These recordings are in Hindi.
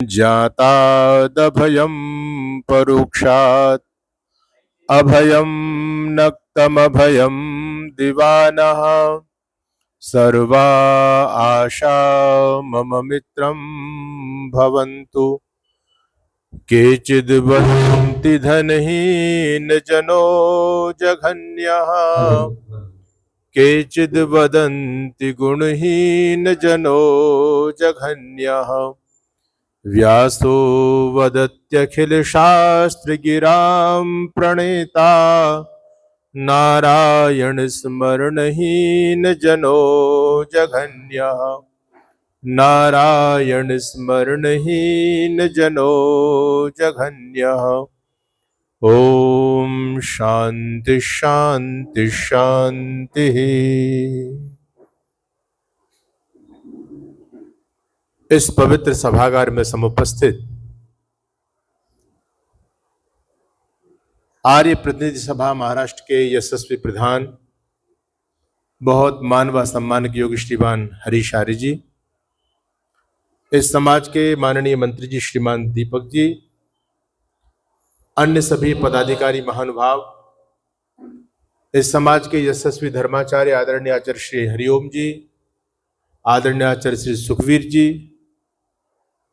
ज्ञातादभयं परोक्षात् अभयं नक्तमभयं दिवानः सर्वा आशा मम मित्रं भवन्तु। केचिद् वदन्ति धनहीन जनो जघन्यः केचिद् वदन्ति गुणहीन जनो जघन्यः व्यासो वदत्यखिलशास्त्रगिरां प्रणेता नारायण स्मरणहीन जनो जघन्यः नारायण स्मरणहीन जनो जघन्यः। ओम शांति शांति शांति। इस पवित्र सभागार में समुपस्थित आर्य प्रतिनिधि सभा महाराष्ट्र के यशस्वी प्रधान, बहुत मान व सम्मान के योगी श्रीमान हरीश आर्य जी, इस समाज के माननीय मंत्री जी श्रीमान दीपक जी, अन्य सभी पदाधिकारी महानुभाव, इस समाज के यशस्वी धर्माचार्य आदरणीय आचार्य श्री हरिओम जी, आदरणीय आचार्य श्री सुखवीर जी,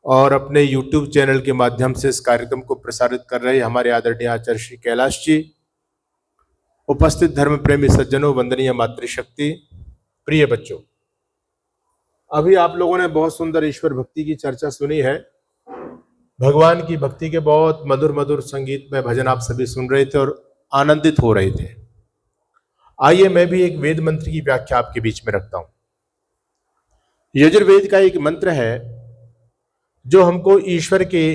और अपने YouTube चैनल के माध्यम से इस कार्यक्रम को प्रसारित कर रहे हमारे आदरणीय आचार्य श्री कैलाश जी, उपस्थित धर्म प्रेमी सज्जनों, वंदनीय मातृशक्ति, प्रिय बच्चों, अभी आप लोगों ने बहुत सुंदर ईश्वर भक्ति की चर्चा सुनी है। भगवान की भक्ति के बहुत मधुर मधुर संगीत में भजन आप सभी सुन रहे थे और आनंदित हो रहे थे। आइए मैं भी एक वेद मंत्र की व्याख्या आपके बीच में रखता हूं। यजुर्वेद का एक मंत्र है जो हमको ईश्वर के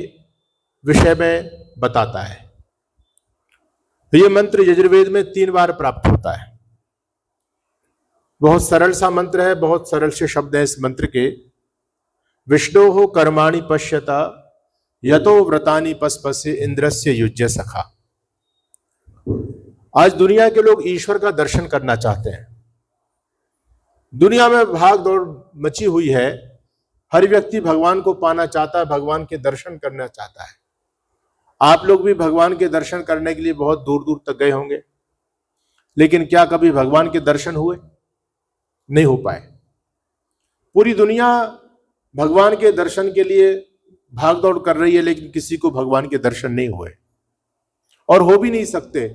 विषय में बताता है। यह मंत्र यजुर्वेद में 3 बार प्राप्त होता है। बहुत सरल सा मंत्र है, बहुत सरल से शब्द है इस मंत्र के। विष्णोः कर्माणि पश्यता यतो व्रतानि पस्पस्य इंद्रस्य युज्य सखा। आज दुनिया के लोग ईश्वर का दर्शन करना चाहते हैं। दुनिया में भाग दौड़ मची हुई है। हर व्यक्ति भगवान को पाना चाहता है, भगवान के दर्शन करना चाहता है। आप लोग भी भगवान के दर्शन करने के लिए बहुत दूर दूर तक गए होंगे, लेकिन क्या कभी भगवान के दर्शन हुए? नहीं हो पाए। पूरी दुनिया भगवान के दर्शन के लिए भाग दौड़ कर रही है, लेकिन किसी को भगवान के दर्शन नहीं हुए और हो भी नहीं सकते,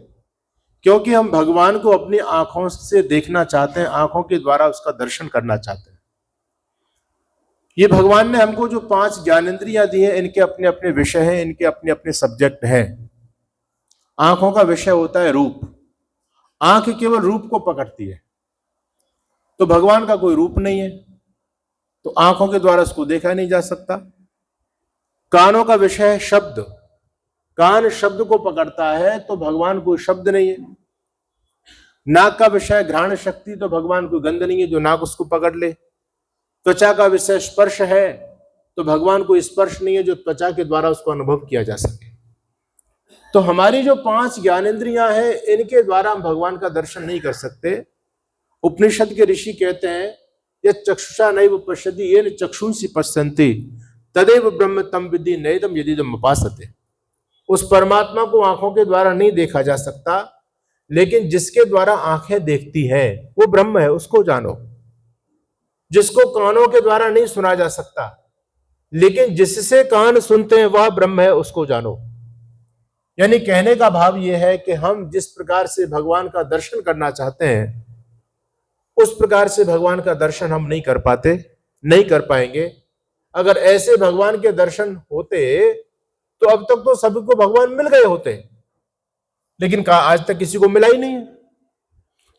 क्योंकि हम भगवान को अपनी आंखों से देखना चाहते हैं, आंखों के द्वारा उसका दर्शन करना चाहते हैं। ये भगवान ने हमको जो 5 ज्ञानेंद्रियां दी हैं, इनके अपने अपने विषय हैं, इनके अपने अपने सब्जेक्ट हैं। आंखों का विषय होता है रूप। आंख केवल रूप को पकड़ती है, तो भगवान का कोई रूप नहीं है, तो आंखों के द्वारा उसको देखा नहीं जा सकता। कानों का विषय है शब्द। कान शब्द को पकड़ता है, तो भगवान कोई शब्द नहीं है। नाक का विषय घ्राण शक्ति, तो भगवान कोई गंध नहीं है जो नाक उसको पकड़ ले। त्वचा का विषय स्पर्श है, तो भगवान को स्पर्श नहीं है जो त्वचा के द्वारा उसको अनुभव किया जा सके। तो हमारी जो 5 ज्ञानेंद्रियां हैं, इनके द्वारा हम भगवान का दर्शन नहीं कर सकते। उपनिषद के ऋषि कहते हैं, यत् चक्षुषा नैव पश्यति येन चक्षुंसि पश्यन्ति तदेव ब्रह्म तम विद्धि नैदम यदिदम उपासते। उस परमात्मा को आंखों के द्वारा नहीं देखा जा सकता, लेकिन जिसके द्वारा आंखें देखती हैं वो ब्रह्म है, उसको जानो। जिसको कानों के द्वारा नहीं सुना जा सकता, लेकिन जिससे कान सुनते हैं वह ब्रह्म है, उसको जानो। यानी कहने का भाव यह है कि हम जिस प्रकार से भगवान का दर्शन करना चाहते हैं, उस प्रकार से भगवान का दर्शन हम नहीं कर पाते, नहीं कर पाएंगे। अगर ऐसे भगवान के दर्शन होते तो अब तक तो सभी को भगवान मिल गए होते, लेकिन आज तक किसी को मिला ही नहीं है।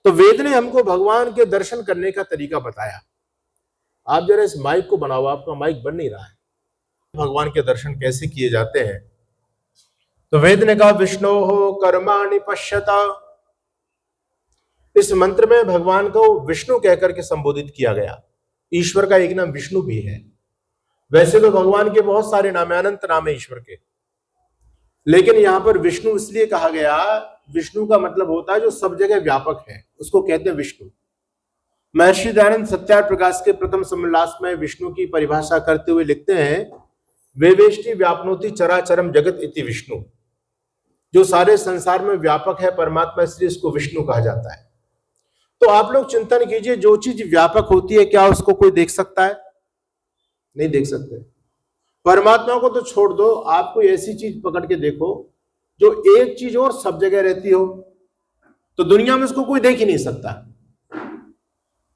तो वेद ने हमको भगवान के दर्शन करने का तरीका बताया। आप जरा इस माइक को बनाओ, आपका माइक बन नहीं रहा है। भगवान के दर्शन कैसे किए जाते हैं? तो वेद ने कहा विष्णोः कर्माणि पश्यता। इस मंत्र में भगवान को विष्णु कहकर के संबोधित किया गया। ईश्वर का एक नाम विष्णु भी है। वैसे तो भगवान के बहुत सारे नाम है, अनंत नाम है ईश्वर के, लेकिन यहां पर विष्णु इसलिए कहा गया, विष्णु का मतलब होता है जो सब जगह व्यापक है, उसको कहते हैं विष्णु। महर्षि दयानंद सत्यार्थ प्रकाश के प्रथम सम्मलास में विष्णु की परिभाषा करते हुए लिखते हैं, वेवेष्टि व्यापनोति चराचरम जगत इति विष्णु, जो सारे संसार में व्यापक है परमात्मा, इसलिए इसको विष्णु कहा जाता है। तो आप लोग चिंतन कीजिए, जो चीज व्यापक होती है क्या उसको कोई देख सकता है? नहीं देख सकते। परमात्मा को तो छोड़ दो, आप कोई ऐसी चीज पकड़ के देखो जो एक चीज और सब जगह रहती हो, तो दुनिया में उसको कोई देख ही नहीं सकता।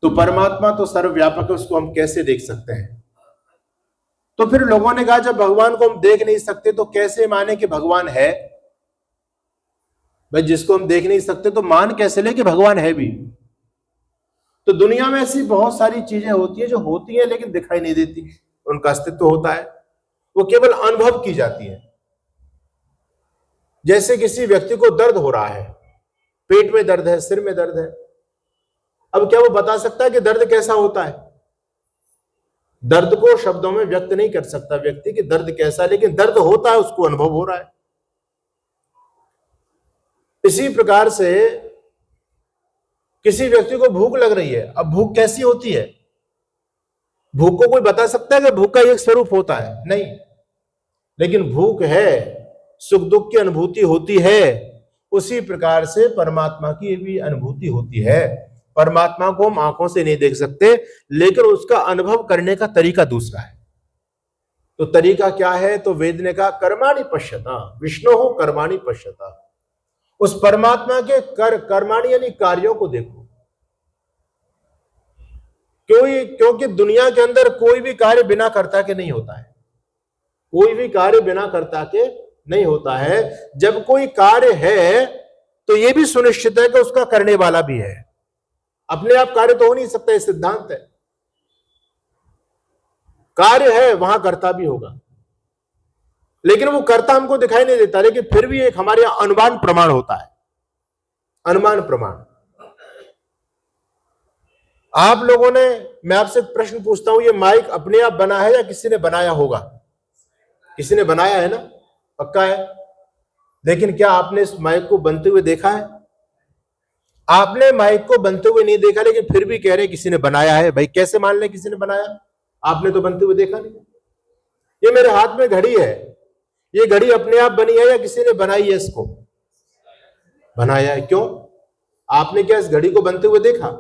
तो परमात्मा तो सर्वव्यापक है, उसको हम कैसे देख सकते हैं? तो फिर लोगों ने कहा जब भगवान को हम देख नहीं सकते तो कैसे माने कि भगवान है? भाई जिसको हम देख नहीं सकते तो मान कैसे ले कि भगवान है भी? तो दुनिया में ऐसी बहुत सारी चीजें होती है जो होती है लेकिन दिखाई नहीं देती, उनका अस्तित्व होता है, वो केवल अनुभव की जाती है। जैसे किसी व्यक्ति को दर्द हो रहा है, पेट में दर्द है, सिर में दर्द है, अब क्या वो बता सकता है कि दर्द कैसा होता है? दर्द को शब्दों में व्यक्त नहीं कर सकता व्यक्ति कि दर्द कैसा है, लेकिन दर्द होता है, उसको अनुभव हो रहा है। इसी प्रकार से किसी व्यक्ति को भूख लग रही है, अब भूख कैसी होती है? भूख को कोई बता सकता है कि भूख का एक स्वरूप होता है? नहीं, लेकिन भूख है, सुख दुख की अनुभूति होती है। उसी प्रकार से परमात्मा की भी अनुभूति होती है। परमात्मा को हम आंखों से नहीं देख सकते, लेकिन उसका अनुभव करने का तरीका दूसरा है। तो तरीका क्या है? तो वेद ने कहा कर्माणि पश्यता विष्णु हो, कर्माणि पश्यता। उस परमात्मा के कर्माणि यानी कार्यों को देखो। क्योंकि दुनिया के अंदर कोई भी कार्य बिना कर्ता के नहीं होता है। कोई भी कार्य बिना कर्ता के नहीं होता है। जब कोई कार्य है तो यह भी सुनिश्चित है कि उसका करने वाला भी है। अपने आप कार्य तो हो नहीं सकता, यह सिद्धांत है। कार्य है वहां कर्ता भी होगा, लेकिन वो कर्ता हमको दिखाई नहीं देता, लेकिन फिर भी एक हमारे यहां अनुमान प्रमाण होता है। अनुमान प्रमाण। आप लोगों ने, मैं आपसे प्रश्न पूछता हूं, ये माइक अपने आप बना है या किसी ने बनाया होगा? किसी ने बनाया है ना, पक्का है। लेकिन क्या आपने इस माइक को बनते हुए देखा है? आपने माइक को बनते हुए नहीं देखा, लेकिन फिर भी कह रहे किसी ने बनाया है। भाई कैसे मान ले किसी ने बनाया? आपने तो बनते हुए देखा नहीं। ये मेरे हाथ में घड़ी है, ये घड़ी अपने आप बनी है या किसी ने बनाई है? इसको बनाया है। क्यों? आपने क्या इस घड़ी को बनते हुए देखा?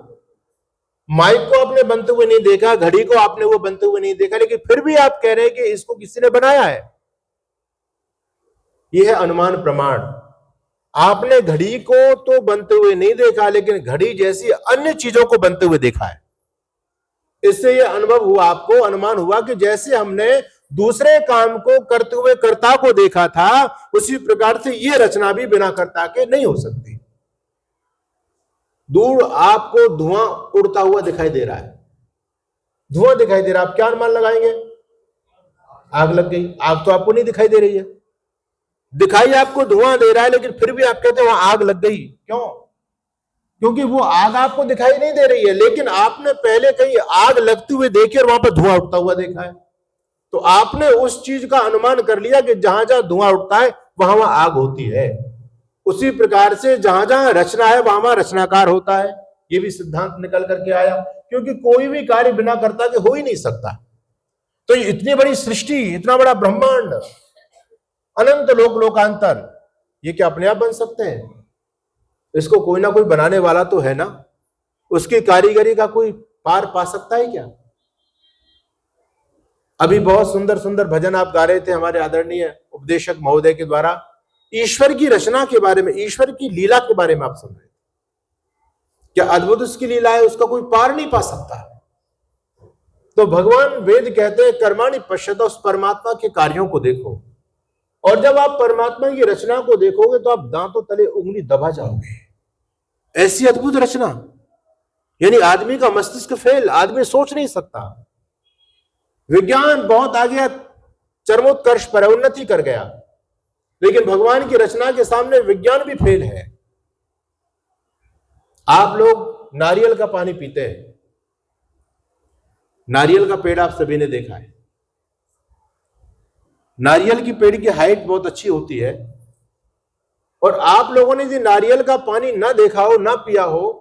माइक को आपने बनते हुए नहीं देखा, घड़ी को आपने वो बनते हुए नहीं देखा, लेकिन फिर भी आप कह रहे हैं कि इसको किसी ने बनाया है। यह है अनुमान प्रमाण। आपने घड़ी को तो बनते हुए नहीं देखा, लेकिन घड़ी जैसी अन्य चीजों को बनते हुए देखा है। इससे यह अनुभव हुआ, आपको अनुमान हुआ कि जैसे हमने दूसरे काम को करते हुए कर्ता को देखा था, उसी प्रकार से यह रचना भी बिना कर्ता के नहीं हो सकती। दूर आपको धुआं उड़ता हुआ दिखाई दे रहा है, धुआं दिखाई दे रहा है, आप क्या अनुमान लगाएंगे? आग लग गई। आग तो आपको नहीं दिखाई दे रही है, दिखाई आपको धुआं दे रहा है, लेकिन फिर भी आप कहते हैं वहां आग लग गई। क्यों? क्योंकि वो आग आपको दिखाई नहीं दे रही है, लेकिन आपने पहले कहीं आग लगते हुए देखी और वहां पर धुआं उठता हुआ देखा है। तो आपने उस चीज का अनुमान कर लिया कि जहां जहां धुआं उठता है वहां वहां आग होती है। उसी प्रकार से जहां जहां रचना है वहां वहां रचनाकार होता है। यह भी सिद्धांत निकल करके आया, क्योंकि कोई भी कार्य बिना कर्ता के हो ही नहीं सकता। तो इतनी बड़ी सृष्टि, इतना बड़ा ब्रह्मांड, अनंत लोक लोकांतर, ये क्या अपने आप बन सकते हैं? इसको कोई ना कोई बनाने वाला तो है ना। उसकी कारीगरी का कोई पार पा सकता है क्या? अभी बहुत सुंदर सुंदर भजन आप गा रहे थे हमारे आदरणीय उपदेशक महोदय के द्वारा। ईश्वर की रचना के बारे में, ईश्वर की लीला के बारे में आप सुन रहे थे। क्या अद्भुत उसकी लीला है, उसका कोई पार नहीं पा सकता। तो भगवान वेद कहते हैं कर्माणि पश्यता, उस परमात्मा के कार्यों को देखो। और जब आप परमात्मा की रचना को देखोगे तो आप दांतों तले उंगली दबा जाओगे। ऐसी अद्भुत रचना, यानी आदमी का मस्तिष्क फेल, आदमी सोच नहीं सकता। विज्ञान बहुत आगे चरमोत्कर्ष पर उन्नति कर गया, लेकिन भगवान की रचना के सामने विज्ञान भी फेल है। आप लोग नारियल का पानी पीते हैं, नारियल का पेड़ आप सभी ने देखा है। नारियल की पेड़ की हाइट बहुत अच्छी होती है, और आप लोगों ने यदि नारियल का पानी ना देखा हो, ना पिया हो,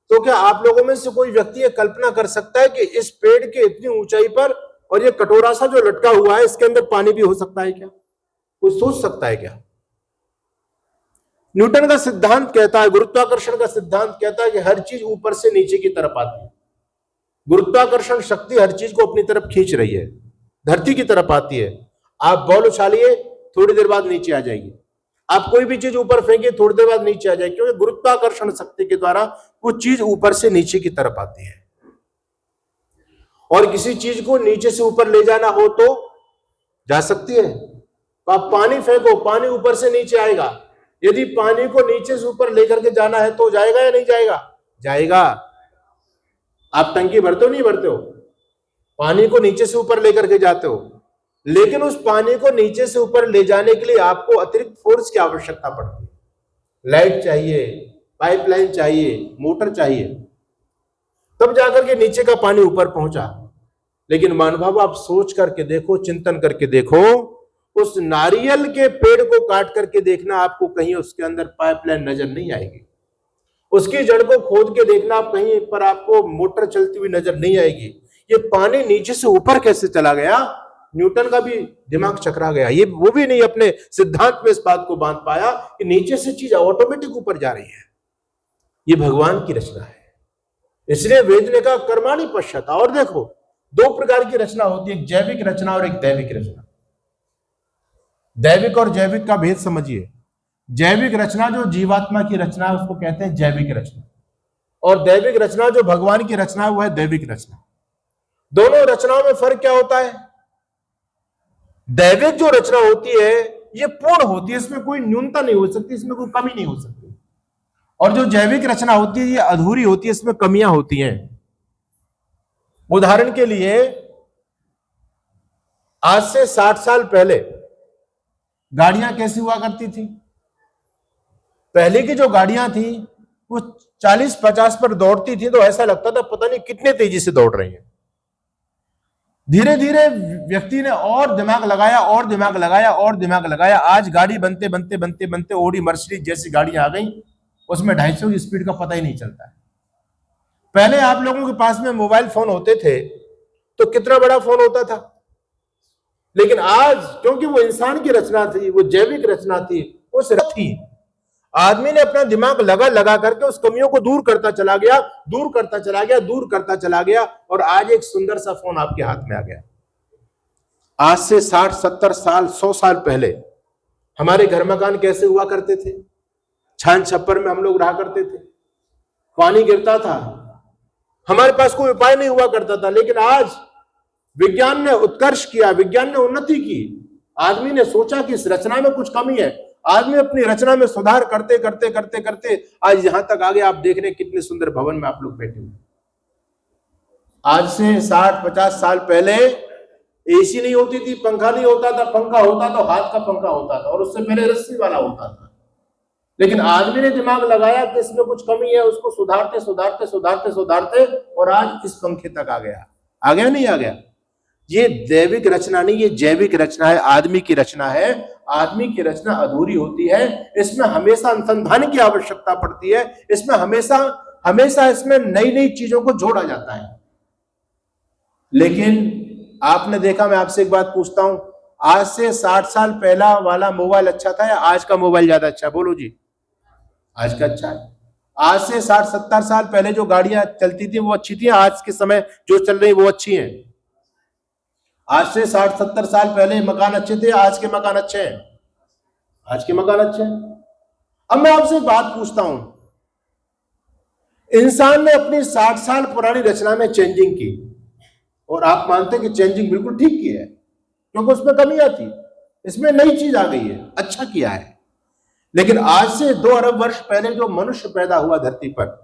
तो क्या आप लोगों में से कोई व्यक्ति यह कल्पना कर सकता है कि इस पेड़ के इतनी ऊंचाई पर और ये कटोरा सा जो लटका हुआ है इसके अंदर पानी भी हो सकता है क्या? कोई सोच सकता है क्या? न्यूटन का सिद्धांत कहता है, गुरुत्वाकर्षण का सिद्धांत कहता है कि हर चीज ऊपर से नीचे की तरफ आती है। गुरुत्वाकर्षण शक्ति हर चीज को अपनी तरफ खींच रही है, धरती की तरफ आती है। आप बॉल उछालिए, थोड़ी देर बाद नीचे आ जाएगी। आप कोई भी चीज ऊपर फेंकिए, थोड़ी देर बाद नीचे आ जाएगी, क्योंकि गुरुत्वाकर्षण शक्ति के द्वारा कुछ चीज ऊपर से नीचे की तरफ आती है। और किसी चीज को नीचे से ऊपर ले जाना हो तो जा सकती है। तो आप पानी फेंको, पानी ऊपर से नीचे आएगा। यदि पानी को नीचे से ऊपर लेकर के जाना है तो जाएगा या नहीं जाएगा? जाएगा। आप टंकी भरते हो नहीं भरते हो? पानी को नीचे से ऊपर लेकर के जाते हो, लेकिन उस पानी को नीचे से ऊपर ले जाने के लिए आपको अतिरिक्त फोर्स की आवश्यकता पड़ती है। लाइट चाहिए, पाइपलाइन चाहिए, मोटर चाहिए, तब जाकर के नीचे का पानी ऊपर पहुंचा। लेकिन महानुभाव, आप सोच करके देखो, चिंतन करके देखो, उस नारियल के पेड़ को काट करके देखना, आपको कहीं उसके अंदर पाइपलाइन नजर नहीं आएगी। उसकी जड़ को खोद के देखना, आप कहीं पर आपको मोटर चलती हुई नजर नहीं आएगी। ये पानी नीचे से ऊपर कैसे चला गया? न्यूटन का भी दिमाग चकरा गया। ये वो भी नहीं अपने सिद्धांत में इस बात को बांध पाया कि नीचे से चीज ऑटोमेटिक ऊपर जा रही है। ये भगवान की रचना है। इसलिए वेद ने कहा कर्माणि पश्यत। और देखो, दो प्रकार की रचना होती है, एक जैविक रचना और एक दैविक रचना। दैविक और जैविक का भेद समझिए। जैविक रचना जो जीवात्मा की रचना है उसको कहते हैं जैविक रचना, और दैविक रचना जो भगवान की रचना है वो है दैविक रचना। दोनों रचनाओं में फर्क क्या होता है? दैविक जो रचना होती है ये पूर्ण होती है, इसमें कोई न्यूनता नहीं हो सकती, इसमें कोई कमी नहीं हो सकती। और जो जैविक रचना होती है ये अधूरी होती है, इसमें कमियां होती हैं। उदाहरण के लिए, आज से 60 साल पहले गाड़ियां कैसी हुआ करती थी? पहले की जो गाड़ियां थी वो 40-50 पर दौड़ती थी तो ऐसा लगता था पता नहीं कितने तेजी से दौड़ रही हैं। धीरे धीरे व्यक्ति ने और दिमाग लगाया और दिमाग लगाया और दिमाग लगाया। आज गाड़ी बनते बनते बनते बनते ऑडी मर्सिडीज जैसी गाड़ियां आ गई, उसमें 250 की स्पीड का पता ही नहीं चलता है। पहले आप लोगों के पास में मोबाइल फोन होते थे तो कितना बड़ा फोन होता था, लेकिन आज क्योंकि वो इंसान की रचना थी, वो जैविक रचना थी, उस थी, आदमी ने अपना दिमाग लगा लगा करके उस कमियों को दूर करता चला गया, दूर करता चला गया, दूर करता चला गया, और आज एक सुंदर सा फोन आपके हाथ में आ गया। आज से 60-70 साल 100 साल पहले हमारे घर मकान कैसे हुआ करते थे? छान छप्पर में हम लोग रहा करते थे, पानी गिरता था, हमारे पास कोई उपाय नहीं हुआ करता था। लेकिन आज विज्ञान ने उत्कर्ष किया, विज्ञान ने उन्नति की, आदमी ने सोचा कि इस रचना में कुछ कमी है, आदमी अपनी रचना में सुधार करते करते करते करते आज यहां तक आ गए। आप देख रहे हैं कितने सुंदर भवन में आप लोग बैठे हुए। आज से 60-50 साल पहले एसी नहीं होती थी, पंखा नहीं होता था, पंखा होता तो हाथ का पंखा होता था, और उससे पहले रस्सी वाला होता था। लेकिन आदमी ने दिमाग लगाया कि इसमें कुछ कमी है, उसको सुधारते सुधारते सुधारते सुधारते और आज इस पंखे तक आ गया। आ गया नहीं आ गया? ये दैविक रचना नहीं, ये जैविक रचना है, आदमी की रचना है। आदमी की रचना अधूरी होती है, इसमें हमेशा अनुसंधान की आवश्यकता पड़ती है, इसमें हमेशा हमेशा इसमें नई नई चीजों को जोड़ा जाता है। लेकिन आपने देखा, मैं आपसे एक बात पूछता हूं, आज से 60 साल पहला वाला मोबाइल अच्छा था या आज का मोबाइल ज्यादा अच्छा? बोलो जी, आज का अच्छा है। आज से 60-70 साल पहले जो गाड़ियां चलती थी वो अच्छी थी, आज के समय जो चल रही वो अच्छी हैं? आज से 60-70 साल पहले मकान अच्छे थे, आज के मकान अच्छे हैं? आज के मकान अच्छे हैं। अब मैं आपसे एक बात पूछता हूं, इंसान ने अपनी 60 साल पुरानी रचना में चेंजिंग की, और आप मानते हैं कि चेंजिंग बिल्कुल ठीक की है, क्योंकि उसमें कमियां थी, इसमें नई चीज आ गई है, अच्छा किया है। लेकिन आज से 2 अरब वर्ष पहले जो मनुष्य पैदा हुआ धरती पर,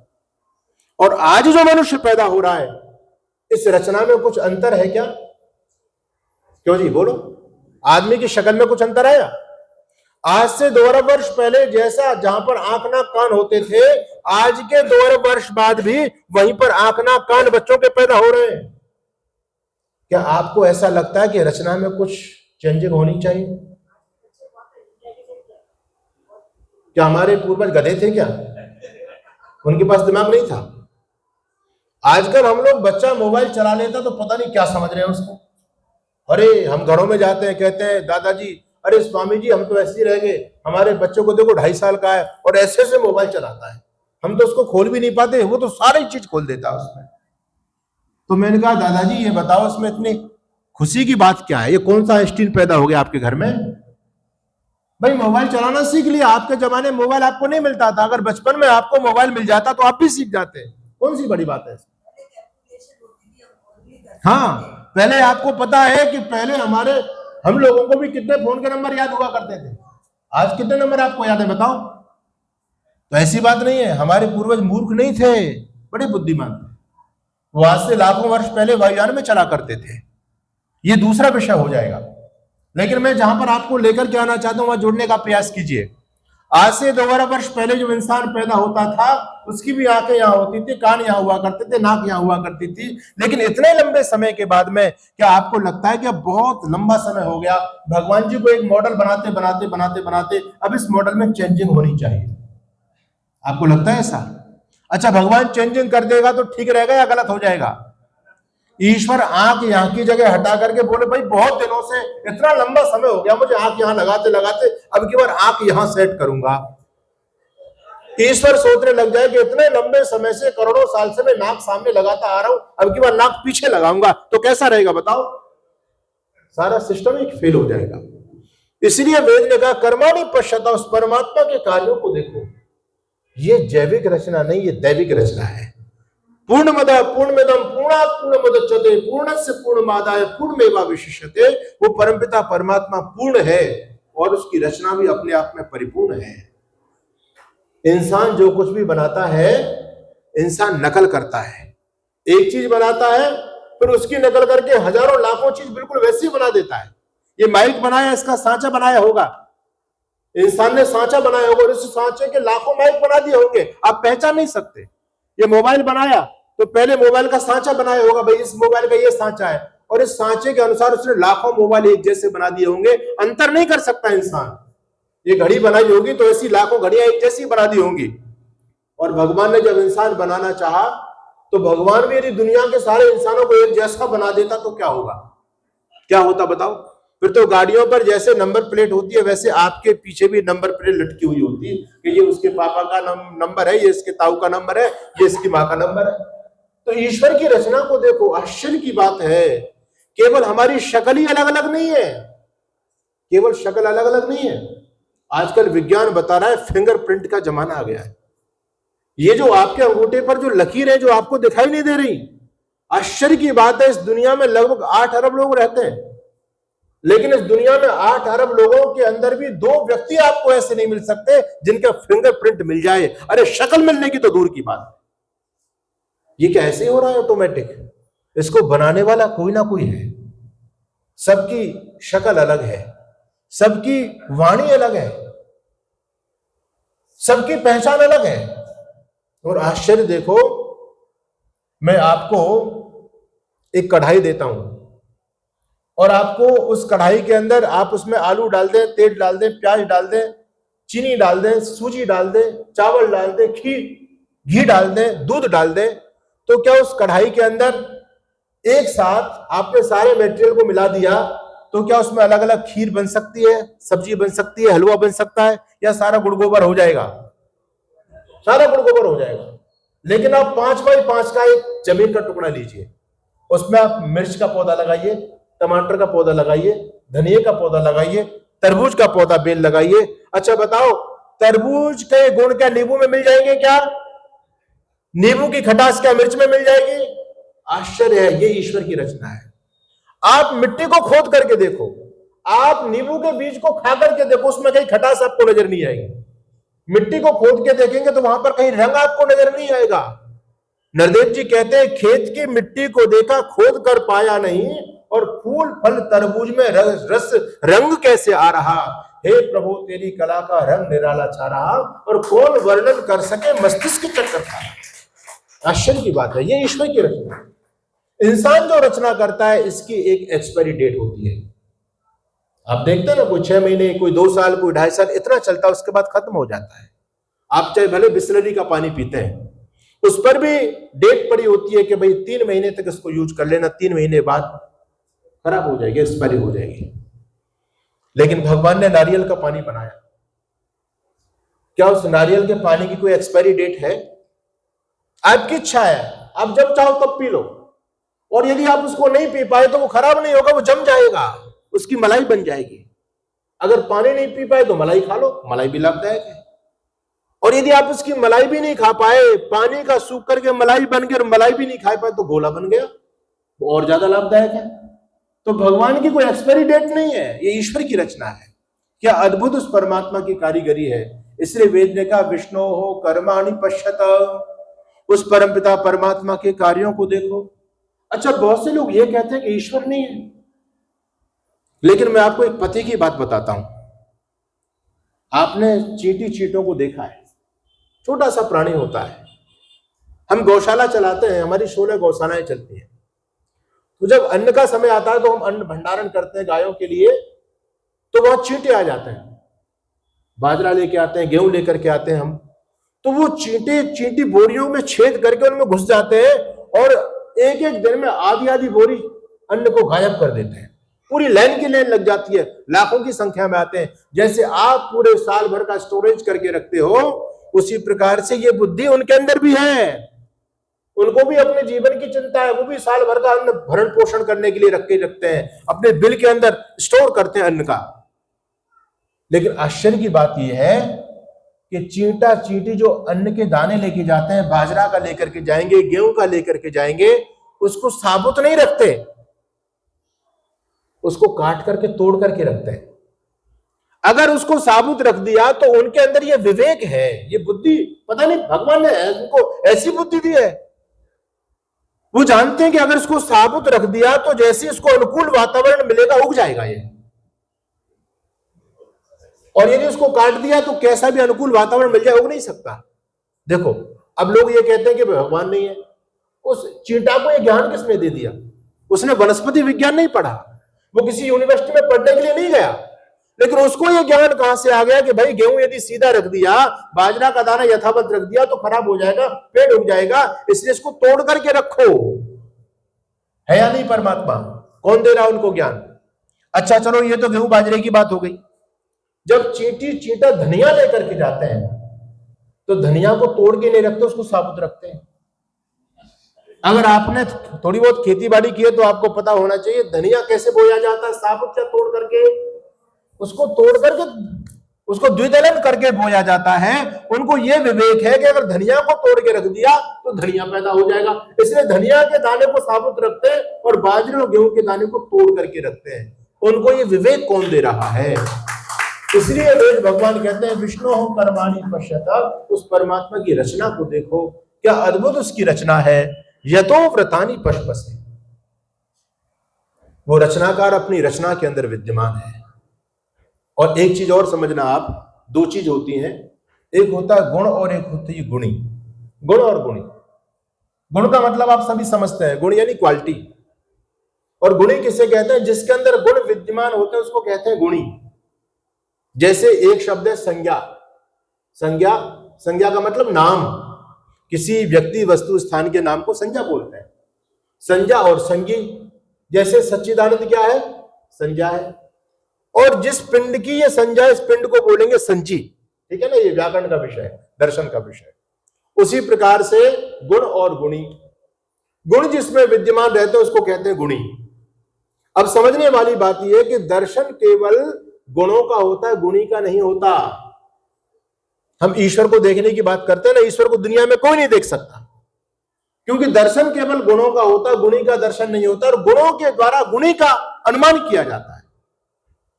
और आज जो मनुष्य पैदा हो रहा है, इस रचना में कुछ अंतर है क्या? क्यों जी, बोलो, आदमी की शक्ल में कुछ अंतर आया? आज से 2 अरब वर्ष पहले जैसा जहां पर आंख नाक कान होते थे, आज के 2 अरब वर्ष बाद भी वहीं पर आंख नाक कान बच्चों के पैदा हो रहे हैं। क्या आपको ऐसा लगता है कि रचना में कुछ चेंजिंग होनी चाहिए? क्या हमारे पूर्वज गधे थे क्या? उनके पास दिमाग नहीं था? आजकल हम लोग, बच्चा मोबाइल चला लेता तो पता नहीं क्या समझ रहे हैं उसको, अरे हम घरों में जाते हैं, कहते हैं दादाजी, अरे स्वामी जी हम तो ऐसे ही रह गए, हमारे बच्चों को देखो 2.5 साल का है और ऐसे से मोबाइल चलाता है, हम तो उसको खोल भी नहीं पाते, वो तो सारी चीज खोल देता है उसमें। तो मैंने कहा दादाजी ये बताओ इसमें इतनी खुशी की बात क्या है, ये कौन सा आइंस्टीन पैदा हो गया आपके घर में? भाई मोबाइल चलाना सीख लिया, आपके जमाने में मोबाइल आपको नहीं मिलता था, अगर बचपन में आपको मोबाइल मिल जाता तो आप भी सीख जाते, कौन सी बड़ी बात है? हाँ, पहले आपको पता है कि पहले हम लोगों को भी कितने फोन के नंबर याद हुआ करते थे, आज कितने नंबर आपको याद है बताओ? तो ऐसी बात नहीं है, हमारे पूर्वज मूर्ख नहीं थे, बड़े बुद्धिमान थे, वो आज से लाखों वर्ष पहले वायुयान में चला करते थे। ये दूसरा विषय हो जाएगा, लेकिन मैं जहां पर आपको लेकर के आना चाहता हूं वहां जुड़ने का प्रयास कीजिए। आज से 2000 वर्ष पहले जो इंसान पैदा होता था उसकी भी आंखें यहाँ होती थी, कान यहाँ हुआ करते थे, नाक यहाँ हुआ करती थी, लेकिन इतने लंबे समय के बाद में क्या आपको लगता है कि अब बहुत लंबा समय हो गया, भगवान जी को एक मॉडल बनाते बनाते बनाते बनाते अब इस मॉडल में चेंजिंग होनी चाहिए? आपको लगता है ऐसा? अच्छा, भगवान चेंजिंग कर देगा तो ठीक रहेगा या गलत हो जाएगा? ईश्वर आंख यहाँ की जगह हटा करके बोले भाई बहुत दिनों से इतना लंबा समय हो गया मुझे आंख यहाँ लगाते लगाते, अब की बार आंख यहाँ सेट करूंगा। ईश्वर सोचने लग जाए कि इतने लंबे समय से करोड़ों साल से मैं नाक सामने लगाता आ रहा हूं, अब की बार नाक पीछे लगाऊंगा, तो कैसा रहेगा बताओ? सारा सिस्टम ही फेल हो जाएगा। इसलिए वेद ने कहा कर्माणि पश्यता, उस परमात्मा के कार्यों को देखो। ये जैविक रचना नहीं, ये दैविक रचना है। पूर्णमद पूर्णमिदं पूर्णात् पूर्णमुदच्यते पूर्णस्य पूर्णमादाय पूर्णमेवावशिष्यते। वो परमपिता परमात्मा पूर्ण है और उसकी रचना भी अपने आप में परिपूर्ण है। इंसान जो कुछ भी बनाता है, इंसान नकल करता है। एक चीज बनाता है फिर उसकी नकल करके हजारों लाखों चीज बिल्कुल वैसी बना देता है। ये माइक बनाया, इसका सांचा बनाया होगा, इंसान ने सांचा बनाया होगा और इस सांचे के लाखों माइक बना दिए होंगे, आप पहचान नहीं सकते। ये मोबाइल बनाया तो पहले मोबाइल का सांचा बनाया होगा, भाई इस मोबाइल का ये सांचा है, और इस सांचे के अनुसार उसने लाखों मोबाइल एक जैसे बना दिए होंगे, अंतर नहीं कर सकता इंसान। ये घड़ी बनाई होगी तो ऐसी लाखों घड़ियां एक जैसी बना दी होंगी। और भगवान ने जब इंसान बनाना चाहा तो भगवान भी यदि दुनिया के सारे इंसानों को एक जैसा बना देता तो क्या होगा? क्या होता बताओ? फिर तो गाड़ियों पर जैसे नंबर प्लेट होती है वैसे आपके पीछे भी नंबर प्लेट लटकी हुई होती है कि ये उसके पापा का नंबर है, ये इसके ताऊ का नंबर है, ये इसकी माँ का नंबर है। तो ईश्वर की रचना को देखो, आश्चर्य की बात है, केवल हमारी शक्ल ही अलग अलग नहीं है, केवल शक्ल अलग अलग नहीं है। आजकल विज्ञान बता रहा है फिंगरप्रिंट का जमाना आ गया है। ये जो आपके अंगूठे पर जो लकीर है जो आपको दिखाई नहीं दे रही, आश्चर्य की बात है, इस दुनिया में लगभग 8 अरब लोग रहते हैं, लेकिन इस दुनिया में 8 अरब लोगों के अंदर भी 2 व्यक्ति आपको ऐसे नहीं मिल सकते जिनका फिंगरप्रिंट मिल जाए। अरे शक्ल मिलने की तो दूर की बात, ये क्या ऐसे ही हो रहा है ऑटोमेटिक? इसको बनाने वाला कोई ना कोई है। सबकी शक्ल अलग है, सबकी वाणी अलग है, सबकी पहचान अलग है। और आश्चर्य देखो, मैं आपको एक कढ़ाई देता हूं और आपको उस कढ़ाई के अंदर आप उसमें आलू डाल दें, तेल डाल दें, प्याज डाल दें, चीनी डाल दें, सूजी डाल दें, चावल डाल दें, घी डाल दें, दूध डाल दें, तो क्या उस कढ़ाई के अंदर एक साथ आपने सारे मटेरियल को मिला दिया तो क्या उसमें अलग अलग खीर बन सकती है, सब्जी बन सकती है, हलवा बन सकता है, या सारा गुड़ गोबर हो जाएगा? सारा गुड़ गोबर हो जाएगा। लेकिन आप 5 बाई 5 का एक जमीन का टुकड़ा लीजिए, उसमें आप मिर्च का पौधा लगाइए, टमाटर का पौधा लगाइए, धनिया का पौधा लगाइए, तरबूज का पौधा बेल लगाइए। अच्छा बताओ, तरबूज के गुण क्या नींबू में मिल जाएंगे? क्या नींबू की खटास क्या मिर्च में मिल जाएगी? आश्चर्य है, ये ईश्वर की रचना है। आप मिट्टी को खोद करके देखो, आप नींबू के बीज को खा करके देखो, उसमें कहीं खटास आपको नजर नहीं आएगी। मिट्टी को खोद के देखेंगे तो वहां पर कहीं रंग आपको नजर नहीं आएगा। नरदेव जी कहते हैं, खेत की मिट्टी को देखा खोद कर पाया नहीं, और फूल फल तरबूज में रस रंग कैसे आ रहा। हे प्रभु तेरी कला का रंग निराला छा रहा, और कौन वर्णन कर सके मस्तिष्क चक्कर था। आश्चर्य की बात है, ये ईश्वर की रचना। इंसान जो रचना करता है इसकी एक एक्सपायरी डेट होती है। आप देखते हैं ना, कोई 6 महीने, कोई 2 साल, कोई 2.5 साल, इतना चलता है, उसके बाद खत्म हो जाता है। आप चाहे भले बिस्लरी का पानी पीते हैं, उस पर भी डेट पड़ी होती है कि भाई 3 महीने तक इसको यूज कर लेना, 3 महीने बाद खराब हो जाएगी, एक्सपायरी हो जाएगी। लेकिन भगवान ने नारियल का पानी बनाया, क्या उस नारियल के पानी की कोई एक्सपायरी डेट है? आपकी इच्छा है, आप जब चाहो तब पी लो, और यदि आप उसको नहीं पी पाए तो वो खराब नहीं होगा, वो जम जाएगा, उसकी मलाई बन जाएगी। अगर पानी नहीं पी पाए तो मलाई खा लो, मलाई भी लाभदायक है। और यदि आप उसकी मलाई भी नहीं खा पाए, पानी का सूख करके मलाई बन गया और मलाई भी नहीं खा पाए तो गोला बन गया, वो और ज्यादा लाभदायक है। तो भगवान की कोई एक्सपायरी डेट नहीं है, ये ईश्वर की रचना है। क्या अद्भुत उस परमात्मा की कारीगरी है। इसलिए वेद ने कहा विष्णु हो कर्माणि पश्यत, उस परमपिता परमात्मा के कार्यों को देखो। अच्छा, बहुत से लोग ये कहते हैं कि ईश्वर नहीं है, लेकिन मैं आपको एक पति की बात बताता हूं। आपने चींटी चींटों को देखा है, छोटा सा प्राणी होता है। हम गौशाला चलाते हैं, हमारी 16 गौशालाएं चलती हैं। तो जब अन्न का समय आता है तो हम अन्न भंडारण करते हैं गायों के लिए, तो वहां चींटे आ जाते हैं, बाजरा लेके आते हैं, गेहूं लेकर के आते हैं हम। तो वो चींटी बोरियों में छेद करके उनमें घुस जाते हैं और एक एक दिन में आधी आधी बोरी अन्न को गायब कर देते हैं। पूरी लाइन की लाइन लग जाती है, लाखों की संख्या में आते हैं। जैसे आप पूरे साल भर का स्टोरेज करके रखते हो, उसी प्रकार से ये बुद्धि उनके अंदर भी है। उनको भी अपने जीवन की चिंता है, वो भी साल भर का अन्न भरण पोषण करने के लिए रखते हैं, अपने बिल के अंदर स्टोर करते हैं अन्न का। लेकिन आश्चर्य की बात यह है कि चींटा चींटी जो अन्न के दाने लेके जाते हैं, बाजरा का लेकर के जाएंगे, गेहूं का लेकर के जाएंगे, उसको साबुत नहीं रखते, उसको काट करके तोड़ करके रखते हैं। अगर उसको साबुत रख दिया तो उनके अंदर ये विवेक है, ये बुद्धि, पता नहीं भगवान ने उनको ऐसी बुद्धि दी है। वो जानते हैं कि अगर इसको साबुत रख दिया तो जैसे इसको अनुकूल वातावरण मिलेगा उग जाएगा ये, और यदि उसको काट दिया तो कैसा भी अनुकूल वातावरण मिल जाए उग नहीं सकता। देखो, अब लोग ये कहते हैं कि भगवान नहीं है। उस चींटा को ये ज्ञान किसने दे दिया? उसने वनस्पति विज्ञान नहीं पढ़ा, वो किसी यूनिवर्सिटी में पढ़ने के लिए नहीं गया, लेकिन उसको ये ज्ञान कहां से आ गया कि भाई गेहूं यदि सीधा रख दिया, बाजरा का दाना यथावत रख दिया तो खराब हो जाएगा, पेड़ उग जाएगा, इसलिए इसको तोड़ करके रखो। है या नहीं परमात्मा? कौन दे रहा उनको ज्ञान? अच्छा चलो, ये तो गेहूं बाजरे की बात हो गई। जब चींटा धनिया लेकर के जाते हैं तो धनिया को तोड़ के नहीं रखते, उसको साबुत रखते हैं। अगर आपने थोड़ी बहुत खेती बाड़ी की है तो आपको पता होना चाहिए धनिया कैसे बोया जाता है, साबुत या तोड़ करके। उसको तोड़ करके उसको द्विदलन करके बोया जाता है। उनको यह विवेक है कि अगर धनिया को तोड़ के रख दिया तो धनिया पैदा हो जाएगा, इसलिए धनिया के दाने को साबुत रखते हैं और बाजरे और गेहूं के दाने को तोड़ करके रखते हैं। उनको ये विवेक कौन दे रहा है? इसलिए वेद भगवान कहते हैं विष्णु हो कर्माणि पश्यत, उस परमात्मा की रचना को देखो, क्या अद्भुत उसकी रचना है। यतो व्रतानि पश्पसे, वो रचनाकार अपनी रचना के अंदर विद्यमान है। और एक चीज और समझना आप, दो चीज होती हैं, एक होता है गुण और एक होती है गुणी। गुण और गुणी, गुण का मतलब आप सभी समझते हैं, गुण यानी क्वालिटी, और गुणी किसे कहते हैं? जिसके अंदर गुण विद्यमान होते हैं उसको कहते हैं गुणी। जैसे एक शब्द है संज्ञा। संज्ञा, संज्ञा का मतलब नाम, किसी व्यक्ति वस्तु स्थान के नाम को संज्ञा बोलते हैं। संज्ञा और संज्ञी, जैसे सच्चिदानंद क्या है? संज्ञा है। और जिस पिंड की ये संज्ञा, इस पिंड को बोलेंगे संची, ठीक है ना, ये व्याकरण का विषय है, दर्शन का विषय। उसी प्रकार से गुण और गुणी, गुण जिसमें विद्यमान रहते हैं उसको कहते हैं गुणी। अब समझने वाली बात यह है कि दर्शन केवल गुणों का होता है, गुणी का नहीं होता। हम ईश्वर को देखने की बात करते हैं ना, ईश्वर को दुनिया में कोई नहीं देख सकता, क्योंकि दर्शन केवल गुणों का होता है, गुणी का दर्शन नहीं होता। और गुणों के द्वारा गुणी का अनुमान किया जाता है।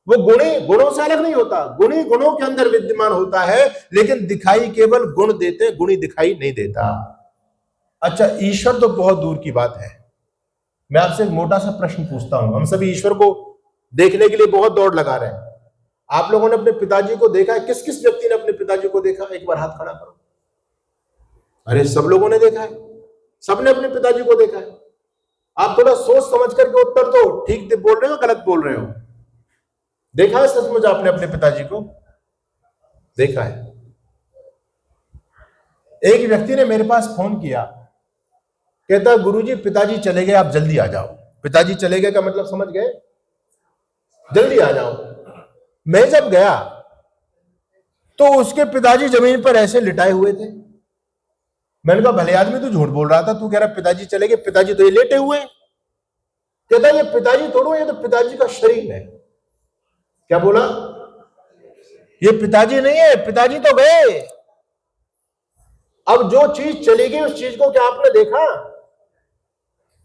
वो गुणी गुणों से अलग नहीं होता, गुणी गुणों के अंदर विद्यमान होता है, लेकिन दिखाई केवल गुण देते हैं, गुणी दिखाई नहीं देता। अच्छा, ईश्वर तो बहुत दूर की बात है। मैं आपसे एक मोटा सा प्रश्न पूछता हूं, हम सभी ईश्वर को देखने के लिए बहुत दौड़ लगा रहे हैं। आप लोगों ने अपने पिताजी को देखा है? किस किस व्यक्ति ने अपने पिताजी को देखा? एक बार हाथ खड़ा करो। अरे सब लोगों ने देखा है, सबने अपने पिताजी को देखा है। आप थोड़ा सोच समझ करके उत्तर दो, ठीक बोल रहे हो गलत बोल रहे हो। देखा है सचमुच आपने अपने पिताजी को? देखा है। एक व्यक्ति ने मेरे पास फोन किया, कहता गुरुजी पिताजी चले गए, आप जल्दी आ जाओ। पिताजी चले गए का मतलब समझ गए? जल्दी आ जाओ। मैं जब गया तो उसके पिताजी जमीन पर ऐसे लिटाए हुए थे। मैंने कहा भले आदमी तू झूठ बोल रहा था, तू कह रहा पिताजी चले गए, पिताजी तो ये लेटे हुए हैं। कहता ये पिताजी थोड़ा, ये तो पिताजी का शरीर है। क्या बोला? ये पिताजी नहीं है, पिताजी तो गए। अब जो चीज चली गई उस चीज को क्या आपने देखा?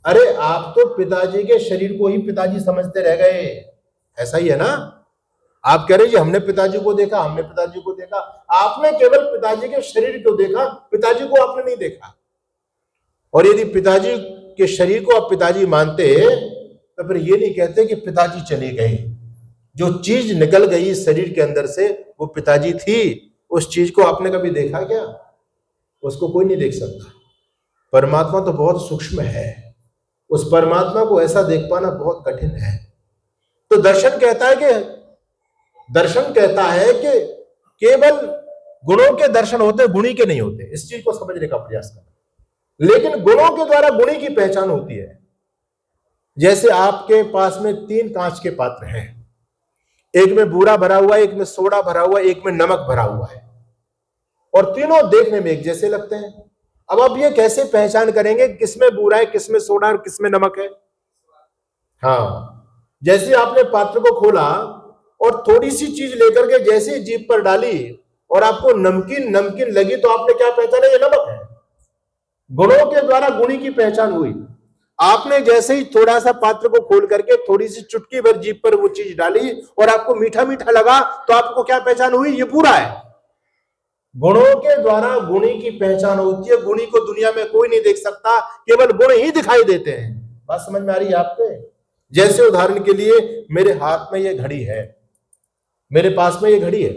अरे आप तो पिताजी के शरीर को ही पिताजी समझते रह गए। ऐसा ही है ना? आप कह रहे जी हमने पिताजी को देखा, हमने पिताजी को देखा। आपने केवल पिताजी के शरीर को देखा, पिताजी को आपने नहीं देखा। और यदि पिताजी के शरीर को आप पिताजी मानते तो फिर ये नहीं कहते कि पिताजी चले गए। जो चीज निकल गई शरीर के अंदर से वो पिताजी थी। उस चीज को आपने कभी देखा क्या? उसको कोई नहीं देख सकता। परमात्मा तो बहुत सूक्ष्म है, उस परमात्मा को ऐसा देख पाना बहुत कठिन है। तो दर्शन कहता है कि केवल गुणों के दर्शन होते, गुणी के नहीं होते। इस चीज को समझने का प्रयास करना। लेकिन गुणों के द्वारा गुणी की पहचान होती है। जैसे आपके पास में 3 कांच के पात्र हैं, एक में बूरा भरा हुआ है, एक में सोडा भरा हुआ है, एक में नमक भरा हुआ है, और तीनों देखने में एक जैसे लगते हैं। अब आप ये कैसे पहचान करेंगे किसमें बूरा है, किसमें सोडा और किसमें नमक है? हाँ, जैसे आपने पात्र को खोला और थोड़ी सी चीज लेकर के जैसे ही जीभ पर डाली और आपको नमकीन नमकीन लगी तो आपने क्या पहचाना? ये नमक है। गुणों के द्वारा गुणी की पहचान हुई। आपने जैसे ही थोड़ा सा पात्र को खोल करके थोड़ी सी चुटकी भर जीभ पर वो चीज डाली और आपको मीठा मीठा लगा तो आपको क्या पहचान हुई? ये पूरा है। गुणों के द्वारा गुणी की पहचान होती है। गुणी को दुनिया में कोई नहीं देख सकता, केवल गुण ही दिखाई देते हैं। बात समझ में आ रही है आपको? जैसे उदाहरण के लिए मेरे हाथ में ये घड़ी है, मेरे पास में ये घड़ी है।